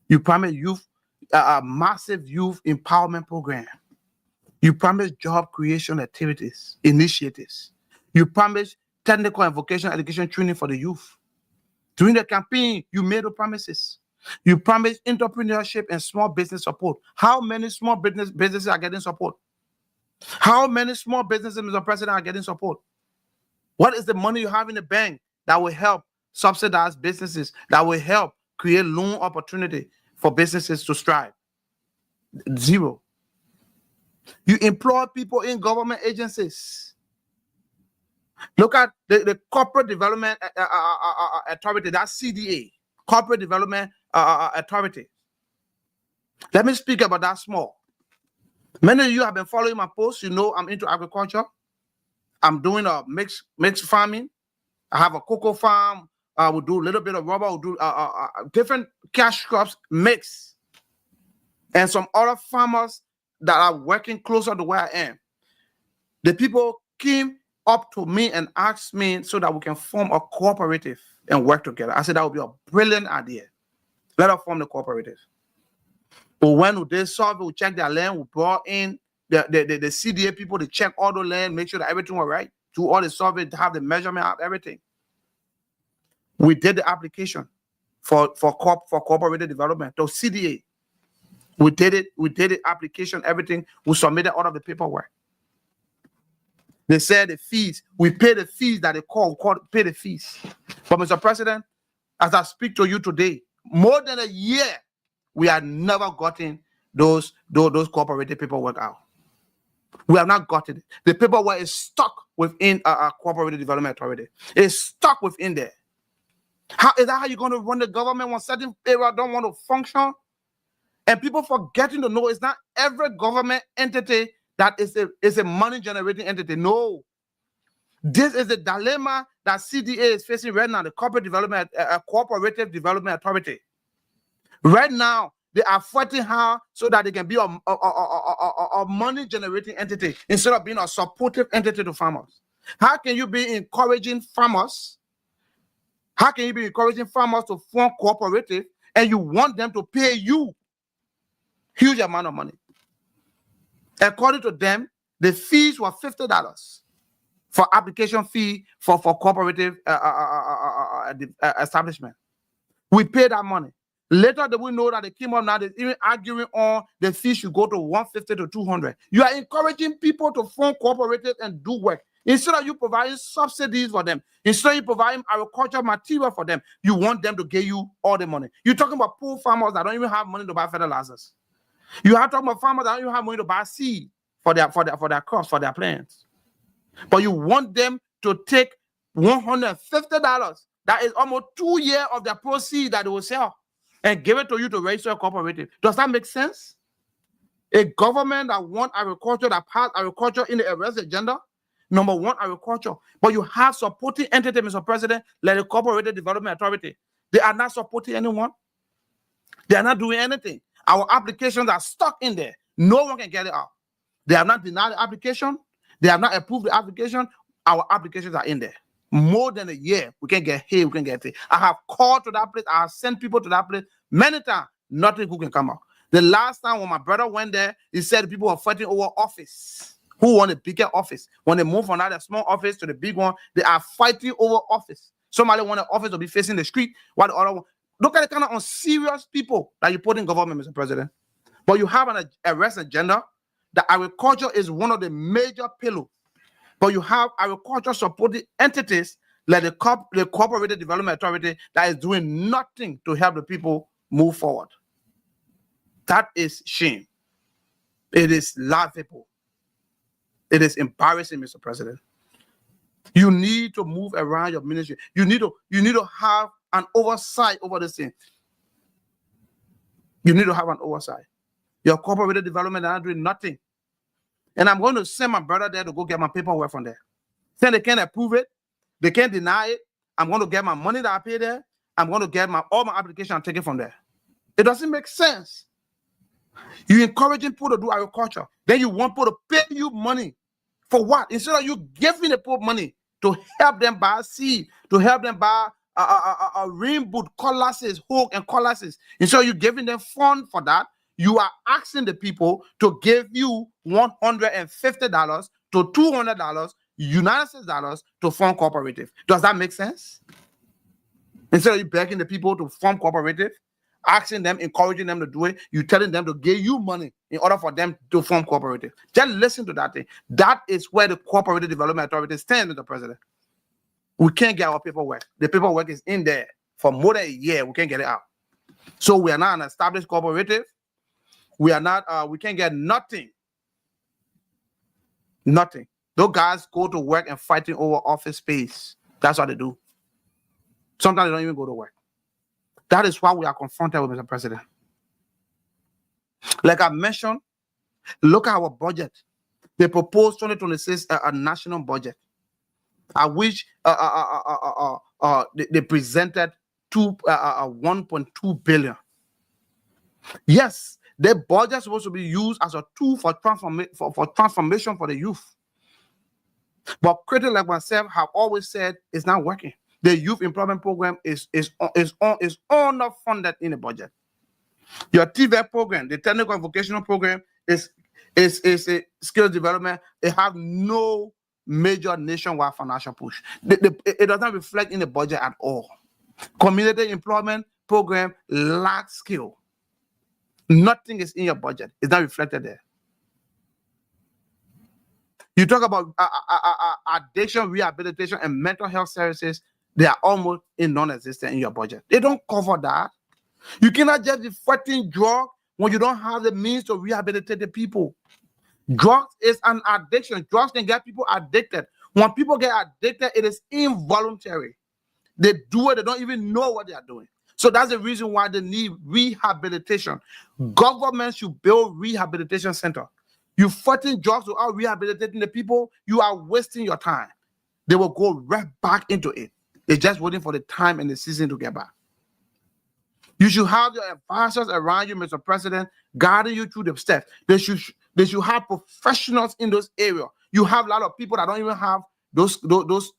You promised youth, a massive youth empowerment program. You promised job creation activities, initiatives. You promised technical and vocational education training for the youth. During the campaign, you made the promises. You promised entrepreneurship and small business support. How many small businesses are getting support? How many small businesses, Mr. President, are getting support? What is the money you have in the bank that will help subsidize businesses, that will help create loan opportunity for businesses to strive? Zero. You employ people in government agencies. Look at the Corporate Development Authority, that's CDA, Corporate Development Authority. Let me speak about that small. Many of you have been following my posts. You know I'm into agriculture. I'm doing a mixed farming. I have a cocoa farm. We'll do a little bit of rubber. We'll do different cash crops mix. And some other farmers that are working closer to where I am. The people came up to me and asked me so that we can form a cooperative and work together. I said that would be a brilliant idea. Let us form the cooperative. But when they solve it, we check their land, we brought in the CDA people to check all the land, make sure that everything was right. Do all the survey, to have the measurement of everything. We did the application for cooperative development, so CDA. We did it, application, everything. We submitted all of the paperwork. They said the fees, we pay the fees that they pay the fees. But Mr. President, as I speak to you today, more than a year, we have never gotten those cooperative paperwork out. We have not gotten it. The paperwork is stuck within a cooperative development authority. It's stuck within there. How is that how you're going to run the government when certain area don't want to function? And people forgetting to know it's not every government entity that is a money generating entity. No. This is the dilemma that CDA is facing right now, the cooperative development authority. Right now, they are fighting hard so that they can be a money generating entity instead of being a supportive entity to farmers. How can you be encouraging farmers? How can you be encouraging farmers to form cooperative and you want them to pay you huge amount of money? According to them, the fees were $50 for application fee for cooperative establishment. We pay that money. Later, they will know that they came up now. They're even arguing on the fee should go to $150 to $200. You are encouraging people to form cooperatives and do work. Instead of you providing subsidies for them, instead of you providing agricultural material for them, you want them to give you all the money. You're talking about poor farmers that don't even have money to buy fertilizers. You are talking about farmers that don't even have money to buy seed for their crops, for their plants. But you want them to take $150. That is almost 2 years of their proceeds that they will sell and give it to you to register a cooperative. Does that make sense? A government that wants agriculture, that pass agriculture in the arrest agenda, number one, agriculture. But you have supporting entity, Mr. President, like the Cooperative Development Authority. They are not supporting anyone. They are not doing anything. Our applications are stuck in there. No one can get it out. They have not denied the application. They have not approved the application. Our applications are in there. More than a year, we can get here, we can get it. I have called to that place. I have sent people to that place many times. Nothing who can come out. The last time when my brother went there, he said people were fighting over office. Who want a bigger office? When they move from that small office to the big one, they are fighting over office. Somebody want an office to be facing the street, while the other one. Look at the kind of unserious people that you put in government, Mr. President. But you have an arrest agenda. The agriculture is one of the major pillars. But you have agriculture supporting entities like the Cooperative Development Authority that is doing nothing to help the people move forward. That is shame. It is laughable. It is embarrassing, Mr. President. You need to move around your ministry. You need to have an oversight over this thing. You need to have an oversight. Your cooperative development are not doing nothing. And I'm going to send my brother there to go get my paperwork from there. Then they can't approve it. They can't deny it. I'm going to get my money that I pay there. I'm going to get all my application and take it from there. It doesn't make sense. You're encouraging people to do agriculture. Then you want people to pay you money. For what? Instead of you giving the people money to help them buy seed, to help them buy a rain boot, cutlasses, hook, and cutlasses. Instead of you giving them fund for that, you are asking the people to give you $150 to $200 United States dollars to form cooperative. Does that make sense? Instead of you begging the people to form cooperative, asking them, encouraging them to do it, you telling them to give you money in order for them to form cooperative. Just listen to that thing. That is where the Cooperative Development Authority stands, Mr. President. We can't get our paperwork. The paperwork is in there for more than a year. We can't get it out. So we are not an established cooperative. We are not, we can't get nothing. Nothing. Those guys go to work and fighting over office space. That's what they do. Sometimes they don't even go to work. That is why we are confronted with Mr. President. Like I mentioned, look at our budget. They proposed 2026 a national budget. I wish they presented 1.2 billion. Yes, their budget is supposed to be used as a tool for transformation for the youth. But critics like myself have always said it's not working. The youth employment program is underfunded in the budget. Your TVET program, the technical and vocational program, is a skills development. It have no major nationwide financial push. It does not reflect in the budget at all. Community employment program lacks skill. Nothing is in your budget. It's not reflected there. You talk about addiction, rehabilitation, and mental health services. They are almost non-existent in your budget. They don't cover that. You cannot just be fighting drugs when you don't have the means to rehabilitate the people. Drugs is an addiction. Drugs can get people addicted. When people get addicted, it is involuntary. They do it, they don't even know what they are doing. So that's the reason why they need rehabilitation. Government should build rehabilitation center. You fighting drugs without rehabilitating the people, you are wasting your time. They will go right back into it. They're just waiting for the time and the season to get back. You should have your advisors around you, Mr. President, guiding you through the steps. They should have professionals in those areas. You have a lot of people that don't even have those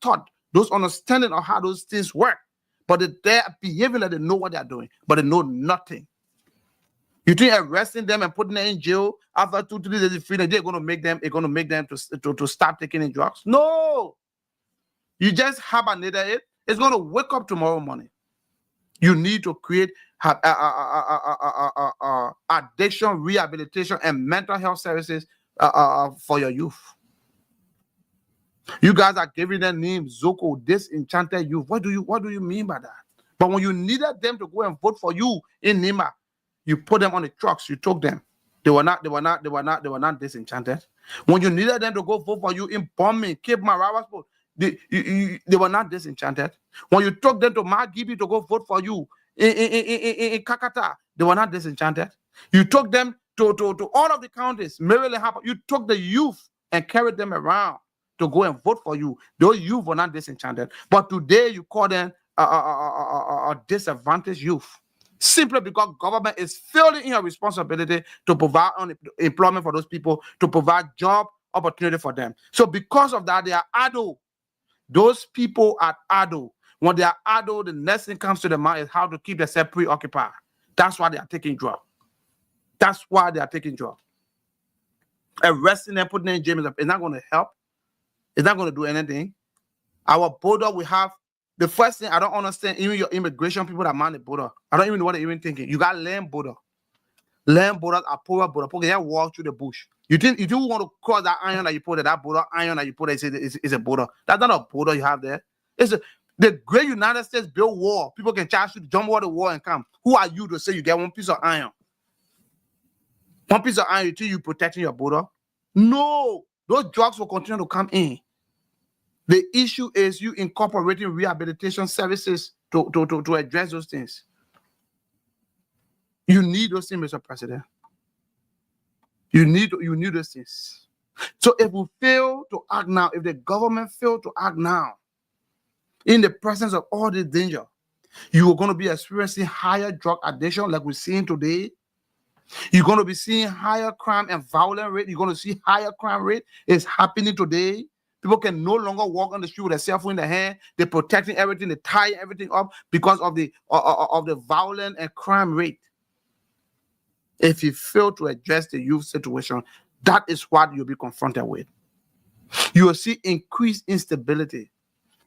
thought, those understanding of how those things work. But they're behaving like they know what they're doing, but they know nothing. You think arresting them and putting them in jail after 2-3 days of freedom, they're going to make them to stop taking in drugs? No. You just hibernated it. It's going to wake up tomorrow morning. You need to create addiction, rehabilitation, and mental health services for your youth. You guys are giving them names, Zoko, disenchanted youth. What do you mean by that? But when you needed them to go and vote for you in Nima, you put them on the trucks, you took them. They were not disenchanted. When you needed them to go vote for you in Bombing, Cape Marawa, they were not disenchanted. When you took them to Magibi to go vote for you in Kakata, they were not disenchanted. You took them to all of the counties, Maryland, you took the youth and carried them around to go and vote for you. Those youth were not disenchanted. But today you call them a disadvantaged youth, simply because government is failing in your responsibility to provide employment for those people, to provide job opportunity for them. So because of that, they are idle. Those people are idle. When they are idle, the next thing comes to their mind is how to keep themselves preoccupied. That's why they are taking drugs. That's why they are taking drugs. Arresting them, putting them in jail is not going to help. It's not going to do anything. Our border, we have the first thing I don't understand, even your immigration people that man the border. I don't even know what they're even thinking. You got land border. Land borders are poor border. People can walk through the bush. You want to cross that iron that you put there, that border iron that you put there is a border. That's not a border you have there. The great United States built wall. People can charge you to jump over the wall and come. Who are you to say you get one piece of iron? One piece of iron, you think you protecting your border? No. Those drugs will continue to come in. The issue is you incorporating rehabilitation services to address those things. You need those things, Mr. President. You need those things. So if we fail to act now, if the government fail to act now, in the presence of all this danger, you are going to be experiencing higher drug addiction like we're seeing today. You're going to be seeing higher crime and violent rate. You're going to see higher crime rate. It's happening today. People can no longer walk on the street with a cell phone in their hand. They're protecting everything. They tie everything up because of the violent and crime rate. If you fail to address the youth situation, that is what you'll be confronted with. You will see increased instability.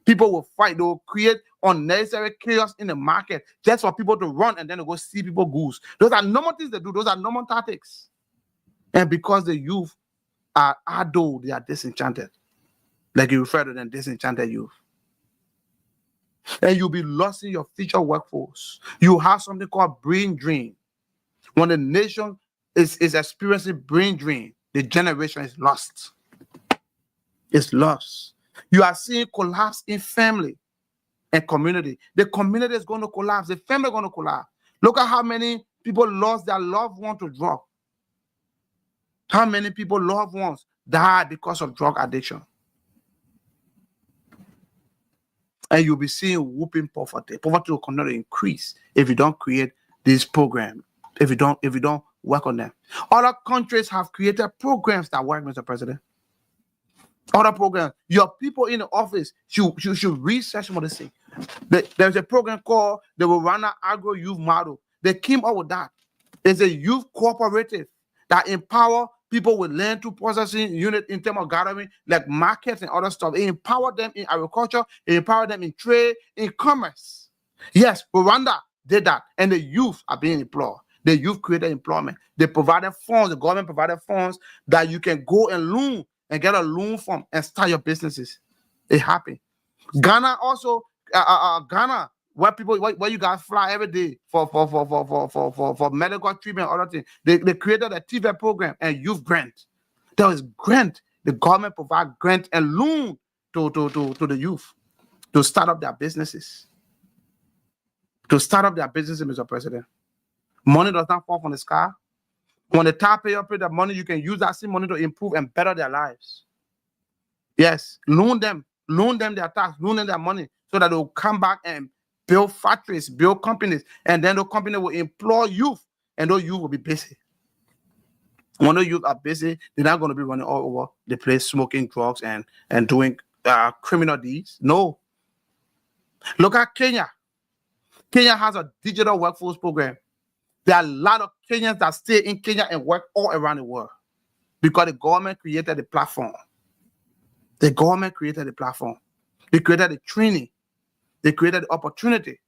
People will fight. They will create unnecessary chaos in the market just for people to run and then to go see people goose. Those are normal things they do. Those are normal tactics. And because the youth are idle, they are disenchanted. Like you refer to them, disenchanted youth. And you'll be lost in your future workforce. You have something called brain drain. When the nation is experiencing brain drain, the generation is lost. It's lost. You are seeing collapse in family and community. The community is going to collapse. The family is going to collapse. Look at how many people lost their loved one to drug. How many people, loved ones, died because of drug addiction. And you'll be seeing whooping poverty. Poverty will continue to increase if you don't create this program. If you don't work on them. Other countries have created programs that work, Mr. President. Other programs. Your people in the office should research what they say. There's a program called the Rwanda Agro Youth Model. They came up with that. It's a youth cooperative that empower people with land to processing unit in terms of gathering, like markets and other stuff. It empowered them in agriculture. It empowered them in trade, in commerce. Yes, Rwanda did that, and the youth are being employed. The youth created employment. They provided funds. The government provided funds that you can go and loan and get a loan from and start your businesses. It happened. Ghana also, Ghana where you guys fly every day for medical treatment and other things. They created a TV program and youth grant. There is grant. The government provide grant and loan to the youth to start up their businesses. To start up their businesses, Mr. President. Money does not fall from the sky. When the taxpayer pay the money, you can use that same money to improve and better their lives. Yes, loan them their tax, loan them their money so that they will come back and build factories, build companies, and then the company will employ youth, and those youth will be busy. When the youth are busy, they're not going to be running all over the place, smoking drugs and doing criminal deeds. No. Look at Kenya. Kenya has a digital workforce program. There are a lot of Kenyans that stay in Kenya and work all around the world because the government created the platform. The government created the platform. They created the training. They created the opportunity.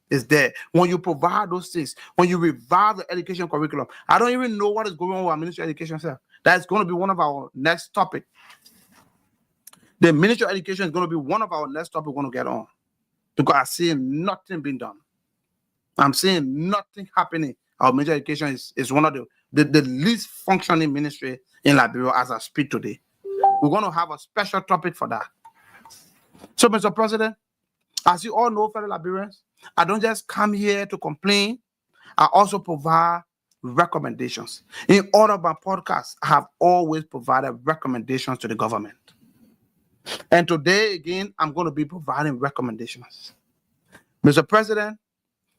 It's there. When you provide those things, when you revive the education curriculum, I don't even know what is going on with our Ministry of Education, sir. That's going to be one of our next topic. The Ministry of Education is going to be one of our next topic we're going to get on because I'm seeing nothing being done. I'm seeing nothing happening. Our Ministry of Education is one of the least functioning ministry in Liberia as I speak today. We're going to have a special topic for that. So, Mr. President, as you all know, fellow Liberians, I don't just come here to complain. I also provide recommendations. In all of my podcasts, I have always provided recommendations to the government. And today, again, I'm going to be providing recommendations. Mr. President,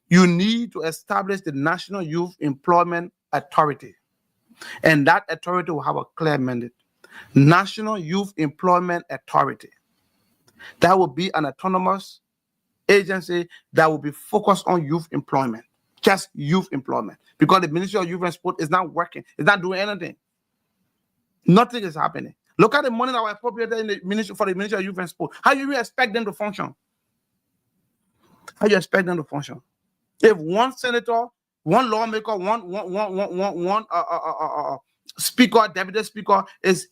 you need to establish the National Youth Employment Authority. And that authority will have a clear mandate. National Youth Employment Authority. That will be an autonomous agency that will be focused on youth employment, just youth employment. Because the Ministry of Youth and Sport is not working, it's not doing anything. Nothing is happening. Look at the money that was appropriated in the Ministry for the Ministry of Youth and Sport. How do you expect them to function? How do you expect them to function? If one senator, one lawmaker, one speaker, deputy speaker is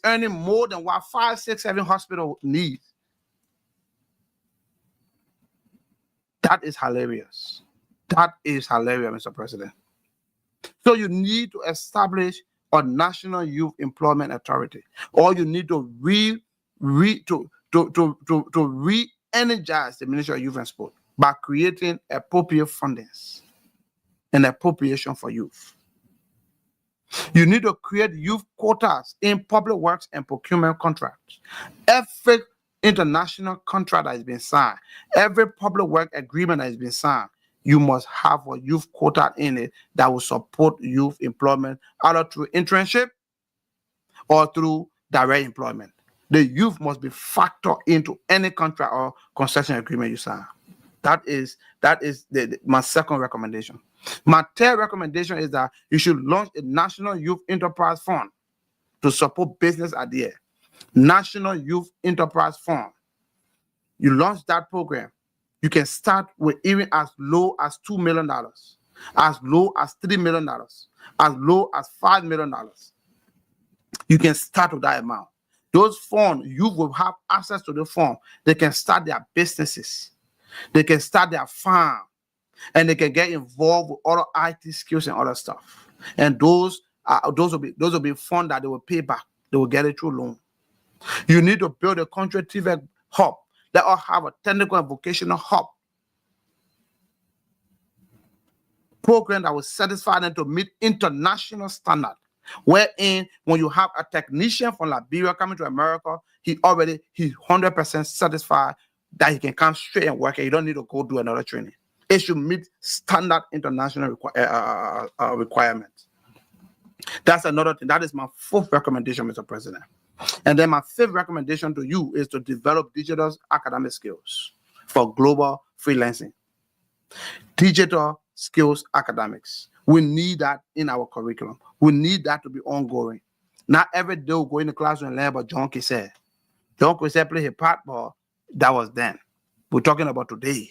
earning more than what 5, 6, 7 hospitals need, that is hilarious. That is hilarious, Mr. President. So you need to establish a National Youth Employment Authority, or you need to re-energize the Ministry of Youth and Sport by creating appropriate fundings and appropriation for youth. You need to create youth quotas in public works and procurement contracts. Every international contract that has been signed, every public work agreement that has been signed, you must have a youth quota in it that will support youth employment, either through internship or through direct employment. The youth must be factored into any contract or concession agreement you sign. That is my second recommendation. My third recommendation is that you should launch a National Youth Enterprise Fund to support business ideas. National Youth Enterprise Fund. You launch that program. You can start with even as low as $2 million, as low as $3 million, as low as $5 million. You can start with that amount. Those funds, you will have access to the fund. They can start their businesses. They can start their farm, and they can get involved with other IT skills and other stuff. And those will be funds that they will pay back. They will get it through loan. You need to build a country TVEC hub. Let us have a technical and vocational hub program that will satisfy them to meet international standard. Wherein, when you have a technician from Liberia coming to America, he's 100% satisfied that he can come straight and work, and you don't need to go do another training. It should meet standard international requirements. That's another thing. That is my fourth recommendation, Mr. President. And then my fifth recommendation to you is to develop digital academic skills for global freelancing. Digital skills academics. We need that in our curriculum. We need that to be ongoing. Not every day we go in the classroom and learn about John Kissel. John Kissel played his part, but that was then. We're talking about today.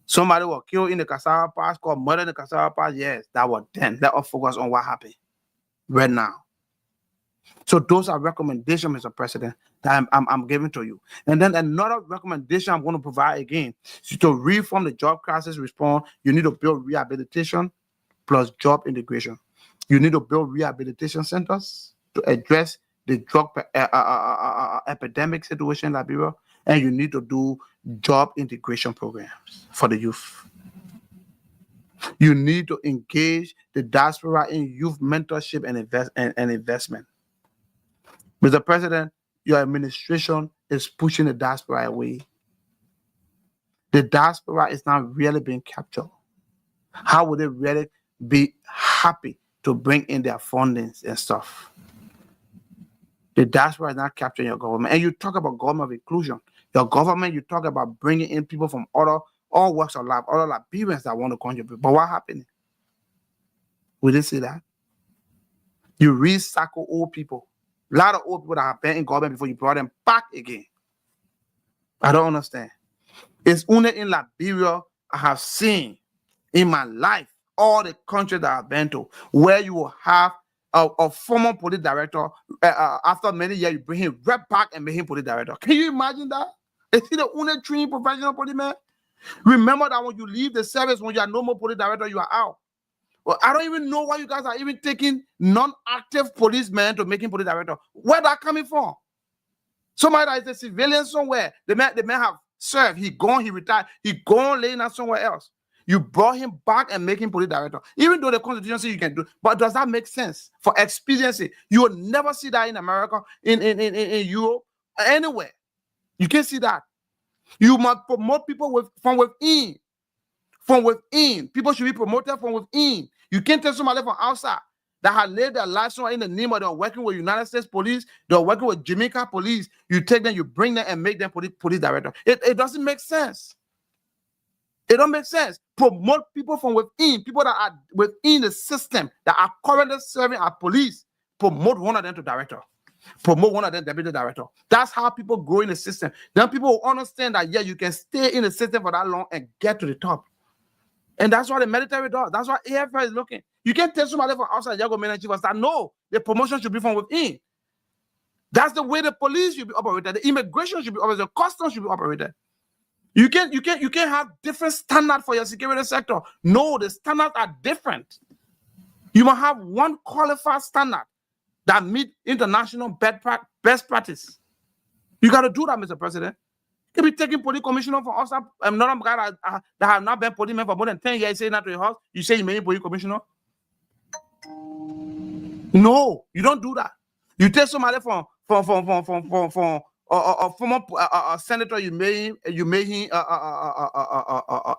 Somebody was killed in the Cassava Pass, called murder in the Cassava Pass. Yes, that was then. Let us focus on what happened right now. So those are recommendations, Mr. President, that I'm giving to you. And then another recommendation I'm going to provide again is to reform the job crisis response. You need to build rehabilitation plus job integration. You need to build rehabilitation centers to address the drug epidemic situation in Liberia, and you need to do job integration programs for the youth. You need to engage the diaspora in youth mentorship and investment. Mr. President, your administration is pushing the diaspora away. The diaspora is not really being captured. How would they really be happy to bring in their fundings and stuff? The diaspora is not capturing your government. And you talk about government of inclusion. Your government, you talk about bringing in people from all walks of life, other Liberians that want to contribute. But what happened? We didn't see that. You recycle old people. A lot of old people that have been in government before, you brought them back again. I don't understand. It's only in Liberia I have seen in my life, all the countries that I've been to, where you will have a former police director, after many years, you bring him right back and make him police director. Can you imagine that? Is he the only trained professional policeman? Remember that when you leave the service, when you are no more police director, you are out. Well, I don't even know why you guys are even taking non-active policemen to make him police director. Where that coming from? Somebody that is a civilian somewhere. The man have served. He gone, he retired. He gone laying out somewhere else. You brought him back and make him police director. Even though the Constitution says you can do, but does that make sense? For expediency, you will never see that in America, in Europe, anywhere. You can't see that. You must promote people from within. From within. People should be promoted from within. You can't tell somebody from outside that have laid their lives somewhere in the name of they're working with United States police, they're working with Jamaica police. You take them, you bring them and make them police director. It doesn't make sense. It don't make sense. Promote people from within, people that are within the system that are currently serving as police. Promote one of them to director. Promote one of them deputy director. That's how people grow in the system. Then people will understand that, yeah, you can stay in the system for that long and get to the top. And that's what the military does. That's what AFL is looking. You can't tell somebody from outside, you're going to manage that. No, the promotion should be from within. That's the way the police should be operated. The immigration should be operated. The customs should be operated. You can't have different standards for your security sector. No, the standards are different. You must have one qualified standard that meet international best practice. You got to do that, Mr. President. You can be taking police commissioner for us. I'm not a guy that have not been policeman for more than 10 years. Saying that to your house, you say you made police commissioner. No, you don't do that. You take somebody from a former senator, you made him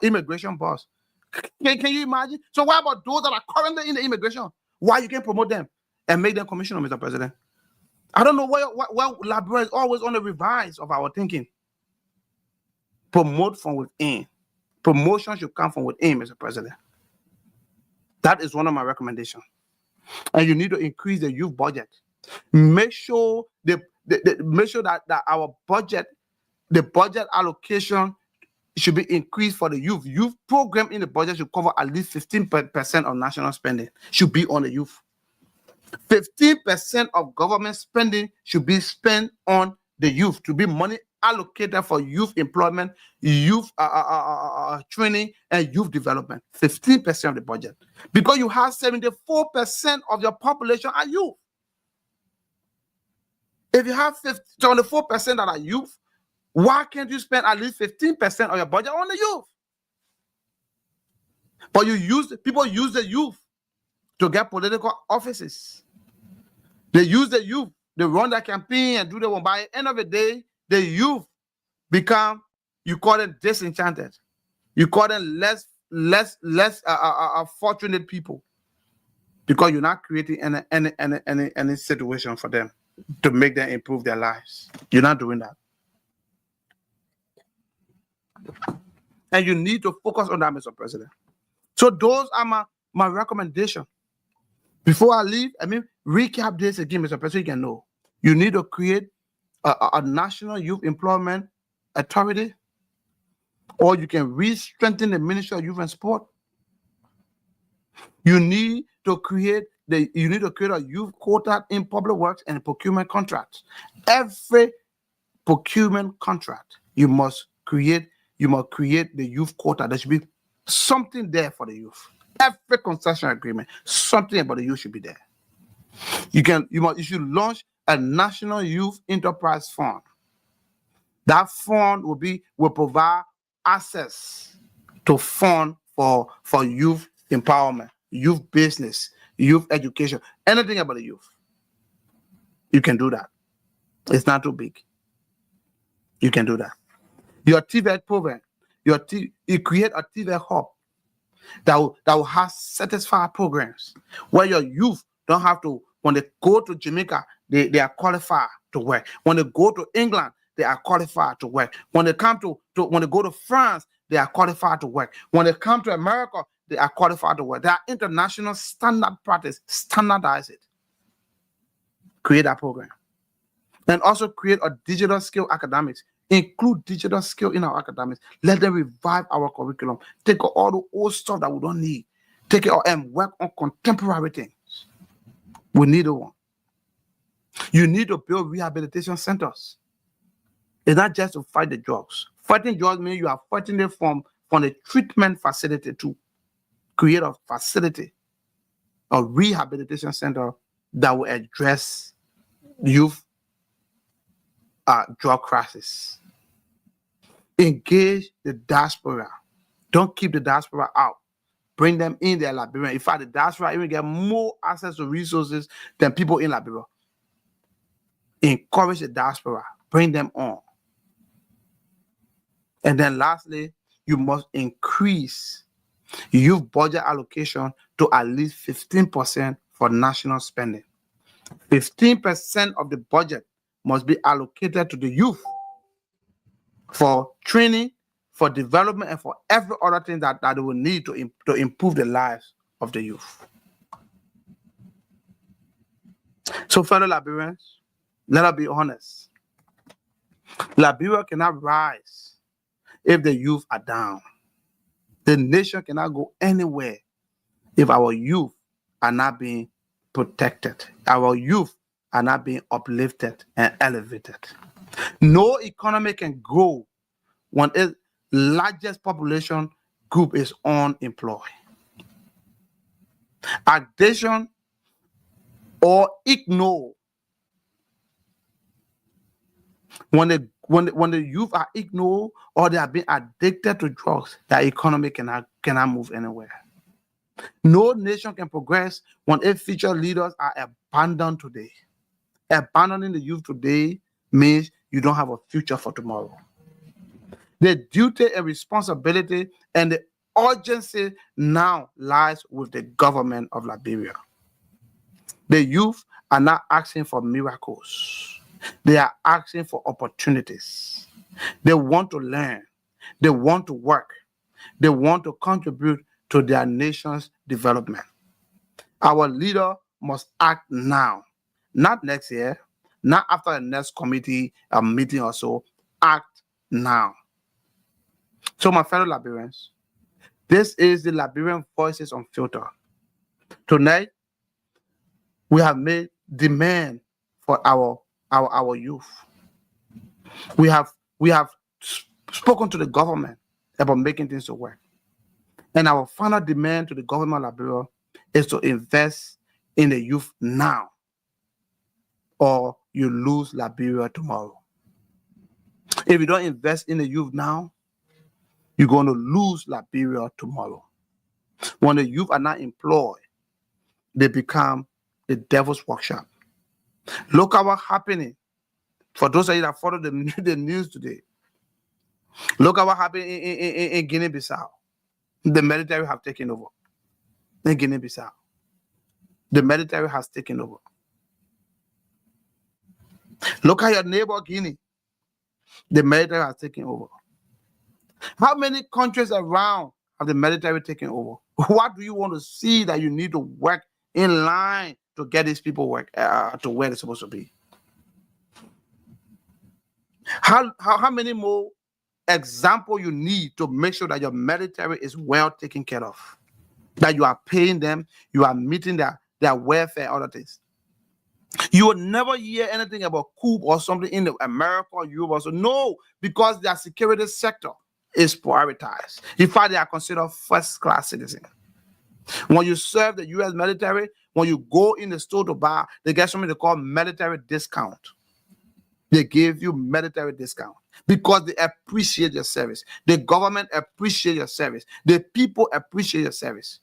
immigration boss. Can you imagine? So what about those that are currently in the immigration? Why you can't promote them and make them commissioner, Mr. President? I don't know why Liberia is always on the revise of our thinking. Promote from within. Promotion should come from within, Mr. President. That is one of my recommendations. And you need to increase the youth budget. Make sure that our budget, the budget allocation should be increased for the youth. Youth program in the budget should cover at least 15% of national spending. Should be on the youth. 15% of government spending should be spent on the youth, to be money allocated for youth employment, youth training, and youth development. 15% of the budget. Because you have 74% of your population are youth. If you have 24% that are youth, why can't you spend at least 15% of your budget on the youth? But people use the youth to get political offices. They use the youth. They run their campaign and do the one. By the end of the day, the youth become, you call them disenchanted. You call them less fortunate people, because you're not creating any situation for them to make them improve their lives. You're not doing that. And you need to focus on that, Mr. President. So those are my recommendations. Before I leave, recap this again, Mr. President, you can know. You need to create a national youth employment authority, or you can re-strengthen the Ministry of Youth and Sport. You need to create a youth quota in public works and procurement contracts. Every procurement contract. You must create the youth quota. There should be something there for the youth. Every concession agreement, something about the youth should be there. You should launch a national youth enterprise fund. That fund will provide access to fund for youth empowerment, youth business, youth education, anything about the youth. You can do that. It's not too big. You can do that. Your TVET program, you create a TVET hub that will have satisfied programs where your youth don't have to, when they go to Jamaica, they are qualified to work. When they go to England, they are qualified to work. When they come when they go to France, they are qualified to work. When they come to America, they are qualified to work. There are international standard practice. Standardize it. Create that program. And also create a digital skill academics. Include digital skill in our academics. Let them revive our curriculum. Take all the old stuff that we don't need. Take it all and work on contemporary things. We need one. You need to build rehabilitation centers. It's not just to fight the drugs. Fighting drugs means you are fighting it from the treatment facility to create a facility, a rehabilitation center that will address youth drug crisis. Engage the diaspora. Don't keep the diaspora out. Bring them in their Liberia. In fact, the diaspora even get more access to resources than people in Liberia. Encourage the diaspora. Bring them on. And then lastly, you must increase youth budget allocation to at least 15% for national spending. 15% of the budget must be allocated to the youth for training, for development, and for every other thing that they will need to improve the lives of the youth. So, fellow Liberians, let us be honest. Liberia cannot rise if the youth are down. The nation cannot go anywhere if our youth are not being protected. Our youth are not being uplifted and elevated. No economy can grow when its largest population group is unemployed. Addiction or ignore. When the youth are ignored or they are being addicted to drugs, the economy cannot move anywhere. No nation can progress when its future leaders are abandoned today. Abandoning the youth today means you don't have a future for tomorrow. The duty and responsibility and the urgency now lies with the government of Liberia. The youth are not asking for miracles. They are asking for opportunities. They want to learn. They want to work. They want to contribute to their nation's development. Our leader must act now, not next year, not after the next committee meeting or so. Act now. So, my fellow Liberians, this is the Liberian Voices Unfiltered. Tonight, we have made demand for our youth. We have spoken to the government about making things to work. And our final demand to the government of Liberia is to invest in the youth now, or you lose Liberia tomorrow. If you don't invest in the youth now, you're going to lose Liberia tomorrow. When the youth are not employed, they become the devil's workshop. Look at what's happening. For those of you that follow the news today, look at what happened in Guinea-Bissau. The military have taken over. In Guinea-Bissau, the military has taken over. Look at your neighbor Guinea. The military has taken over. How many countries around have the military taken over? What do you want to see that you need to work in line to get these people work to where they're supposed to be? How many more examples you need to make sure that your military is well taken care of? That you are paying them, you are meeting their welfare, other things. You will never hear anything about coup or something in America or Europe. Also. No, because their security sector is prioritized. In fact, they are considered first-class citizens. When you serve the U.S. military, when you go in the store to buy, they get something they call military discount. They give you military discount because they appreciate your service. The government appreciates your service. The people appreciate your service.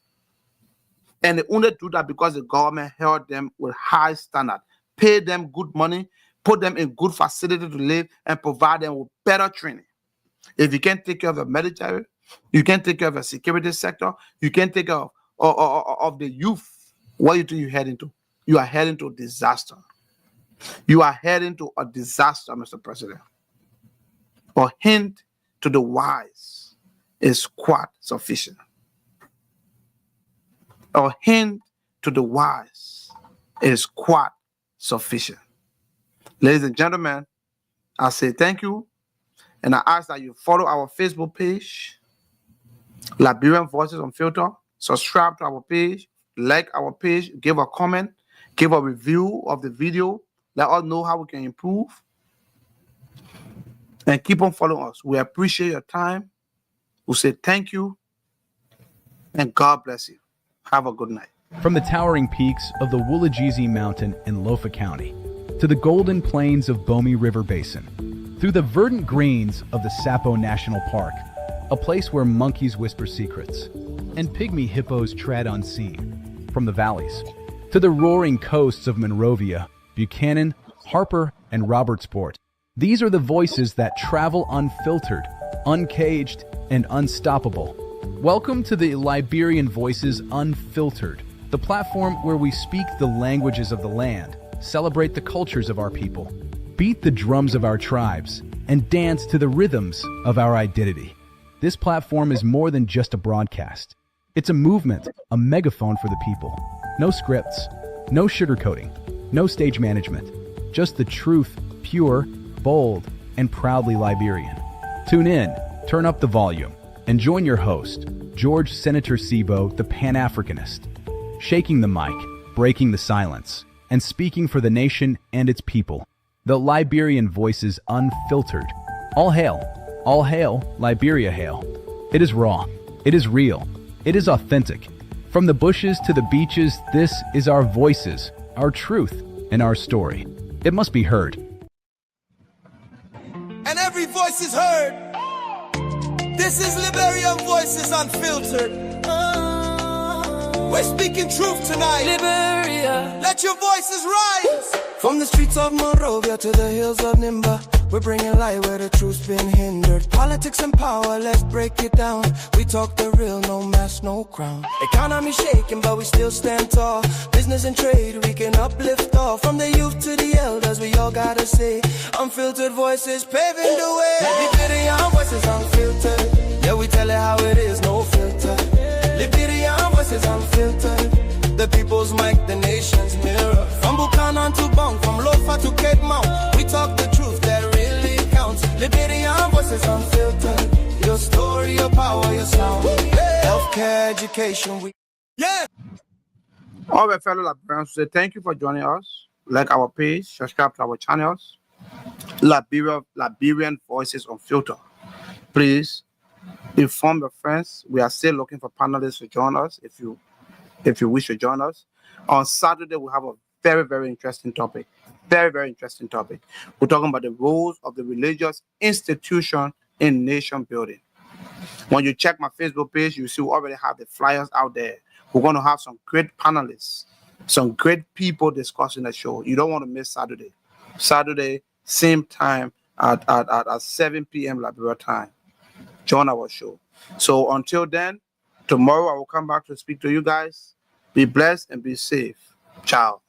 And they only do that because the government held them with high standard, pay them good money, put them in good facility to live, and provide them with better training. If you can't take care of the military, you can't take care of the security sector, you can't take care of the youth, what do you think you're heading to? You are heading to disaster. You are heading to a disaster, Mr. President. A hint to the wise is quite sufficient. A hint to the wise is quite sufficient. Ladies and gentlemen, I say thank you, and I ask that you follow our Facebook page, Liberian Voices Unfiltered. Subscribe to our page, like our page, give a comment, give a review of the video. Let us know how we can improve. And keep on following us. We appreciate your time. We say thank you, and God bless you. Have a good night. From the towering peaks of the Woolajezi Mountain in Lofa County to the golden plains of Bomi River Basin, through the verdant greens of the Sapo National Park, a place where monkeys whisper secrets and pygmy hippos tread unseen, from the valleys to the roaring coasts of Monrovia, Buchanan, Harper, and Robertsport. These are the voices that travel unfiltered, uncaged, and unstoppable. Welcome to the Liberian Voices Unfiltered, the platform where we speak the languages of the land, celebrate the cultures of our people, beat the drums of our tribes, and dance to the rhythms of our identity. This platform is more than just a broadcast. It's a movement, a megaphone for the people. No scripts, no sugarcoating, no stage management, just the truth, pure, bold, and proudly Liberian. Tune in, turn up the volume, and join your host, George Senator Sibo, the Pan-Africanist, shaking the mic, breaking the silence, and speaking for the nation and its people. The Liberian Voices Unfiltered. All hail, Liberia hail. It is raw, it is real, it is authentic. From the bushes to the beaches, this is our voices, our truth, and our story. It must be heard. And every voice is heard. This is Liberian Voices Unfiltered. We're speaking truth tonight. Liberia, let your voices rise. From the streets of Monrovia to the hills of Nimba, we're bringing light where the truth's been hindered. Politics and power, let's break it down. We talk the real, no mask, no crown. Economy shaking, but we still stand tall. Business and trade, we can uplift all. From the youth to the elders, we all gotta say, unfiltered voices paving the way. Liberian Voices Unfiltered. Yeah, we tell it how it is, no filter. Liberian Voices Unfiltered. The people's mic, the nation's mirror. From Buchanan to Bong, from Lofa to Cape Mount, we talk the truth that really counts. Liberian Voices Unfiltered. Your story, your power, your sound. Healthcare, education, we... Yeah! All right, fellow Liberians, say thank you for joining us. Like our page, subscribe to our channels. Liberian Voices Unfiltered. Please inform your friends. We are still looking for panelists to join us if you wish to join us. On Saturday, we have a very, very interesting topic. Very, very interesting topic. We're talking about the roles of the religious institution in nation building. When you check my Facebook page, you see we already have the flyers out there. We're going to have some great panelists, some great people discussing the show. You don't want to miss Saturday. Saturday, same time at 7 p.m. Liberia time. Join our show. So until then, tomorrow I will come back to speak to you guys. Be blessed and be safe. Ciao.